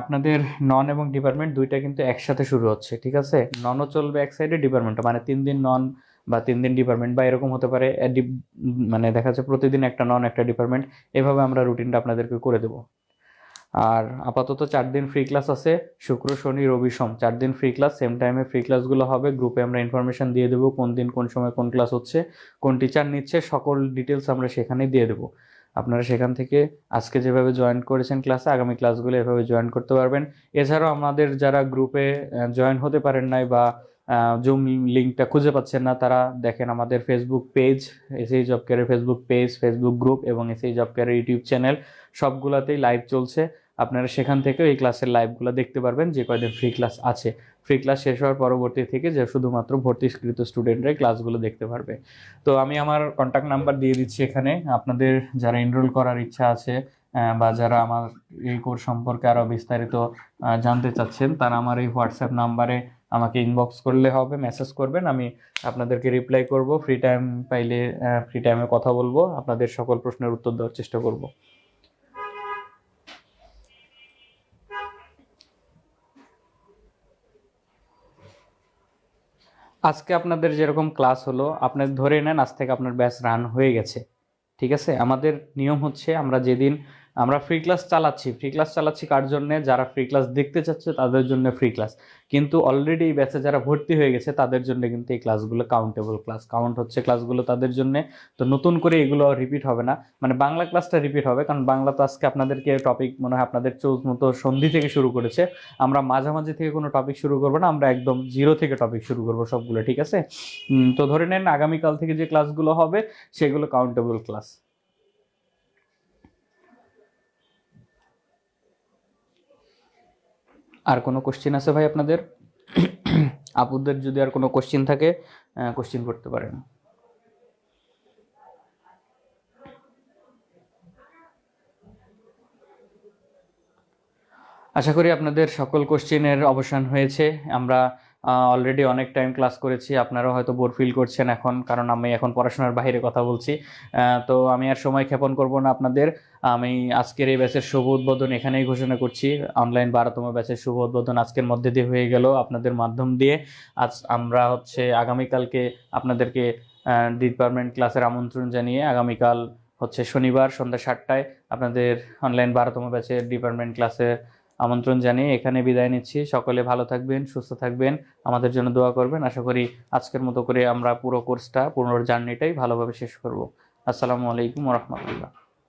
Speaker 2: আপনাদের নন এবং ডিপার্টমেন্ট দুইটা কিন্তু একসাথে শুরু হচ্ছে, ঠিক আছে? ননও চলবে এক সাইডে, ডিপার্টমেন্টও, মানে 3 দিন নন বা 3 দিন ডিপার্টমেন্ট, বা এরকম হতে পারে মানে দেখা যাচ্ছে প্রতিদিন একটা নন একটা ডিপার্টমেন্ট, এভাবে আমরা রুটিনটা আপনাদেরকে করে দেবো। আর আপাতত 4 দিন ফ্রি ক্লাস আছে, শুক্র শনি রবি সোম 4 দিন ফ্রি ক্লাস, সেম টাইমে ফ্রি ক্লাসগুলো হবে। গ্রুপে আমরা ইনফরমেশন দিয়ে দেবো কোন দিন কোন সময় কোন ক্লাস হচ্ছে, কোন টিচার নিচ্ছে, সকল ডিটেলস আমরা সেখানেই দিয়ে দেবো। আপনারা সেখান থেকে আজকে যেভাবে জয়েন করেছেন ক্লাসে, আগামী ক্লাসগুলো এভাবে জয়েন করতে পারবেন। এছাড়াও আমাদের যারা গ্রুপে জয়েন হতে পারেন নাই বা জুম লিঙ্কটা খুঁজে পাচ্ছেন না, তারা দেখেন আমাদের ফেসবুক পেজ, এসএই জব কেয়ারের ফেসবুক পেজ, ফেসবুক গ্রুপ এবং এসএই জব কেয়ারের ইউটিউব চ্যানেল, সবগুলাতেই লাইভ চলছে। আপনারা সেখান থেকেও এই ক্লাসের লাইভগুলো দেখতে পারবেন যে কয়দিন ফ্রি ক্লাস আছে। ফ্রি ক্লাস শেষ হওয়ার পরবর্তী থেকে যে শুধুমাত্র ভর্তিকৃত স্টুডেন্টরাই ক্লাসগুলো দেখতে পারবে। তো আমি আমার কন্ট্যাক্ট নাম্বার দিয়ে দিচ্ছি এখানে। আপনাদের যারা এনরোল করার ইচ্ছা আছে বা যারা আমার এই কোর্স সম্পর্কে আরও বিস্তারিত জানতে চাচ্ছেন, তারা আমার এই হোয়াটসঅ্যাপ নাম্বারে আমাকে ইনবক্স করলে হবে, মেসেজ করবেন, আমি আপনাদেরকে রিপ্লাই করব। ফ্রি টাইম পাইলে ফ্রি টাইমে কথা বলবো, আপনাদের সকল প্রশ্নের উত্তর দেওয়ার চেষ্টা করব। আজকে আপনাদের যেরকম ক্লাস হলো, আপনার ধরে নেন আজ থেকে আপনার ব্যাচ রান হয়ে গেছে, ঠিক আছে। আমাদের নিয়ম হচ্ছে আমরা ফ্রি ক্লাস চালাচ্ছি কার জন্য? যারা ফ্রি ক্লাস দেখতে চাচ্ছে তাদের জন্য ফ্রি ক্লাস, কিন্তু অলরেডি এই ব্যাচে যারা ভর্তি হয়ে গেছে তাদের জন্য কিন্তু এই ক্লাসগুলো কাউন্টেবল ক্লাস, কাউন্ট হচ্ছে ক্লাসগুলো তাদের জন্য। তো নতুন করে এগুলো রিপিট হবে না, মানে বাংলা ক্লাসটা রিপিট হবে, কারণ বাংলা তো আজকে আপনাদেরকে টপিক মনে হয় আপনাদের চোজ মতো সন্ধি থেকে শুরু করেছে। আমরা মাঝামাঝি থেকে কোনো টপিক শুরু করবো না, আমরা একদম জিরো থেকে টপিক শুরু করবো সবগুলো, ঠিক আছে। তো ধরে নেন আগামীকাল থেকে যে ক্লাসগুলো হবে সেগুলো কাউন্টেবল ক্লাস। আর কোনো কোশ্চেন আছে ভাই আপনাদের? আপুদের যদি আর কোনো কোশ্চেন থাকে কোশ্চেন করতে পারেন। আশা করি আপনাদের সকল কোশ্চেনের অবসান হয়েছে। আমরা অলরেডি অনেক টাইম ক্লাস করেছি, আপনারাও হয়তো বোর ফিল করছেন এখন, কারণ আমি এখন পড়াশোনার বাইরে কথা বলছি। তো আমি আর সময় ক্ষেপণ করব না আপনাদের। আমি আজকের এই ব্যাচের শুভ উদ্বোধন এখানেই ঘোষণা করছি। অনলাইন 12তম ব্যাচের শুভ উদ্বোধন আজকের মধ্যে দিয়ে হয়ে গেল আপনাদের মাধ্যম দিয়ে। আজ আমরা আগামীকালকে আপনাদেরকে ডিপার্টমেন্ট ক্লাসের আমন্ত্রণ জানিয়ে আগামীকাল শনিবার সন্ধ্যা 7টায় আপনাদের অনলাইন 12তম ব্যাচের ডিপার্টমেন্ট ক্লাসে আমন্ত্রণ জানিয়ে এখানে বিদায় নিচ্ছি। সকলে ভালো থাকবেন, সুস্থ থাকবেন, আমাদের জন্য দোয়া করবেন। আশা করি আজকের মতো করে আমরা পুরো জার্নিটাই ভালোভাবে শেষ করব। আসসালামু আলাইকুম ওয়া রাহমাতুল্লাহ।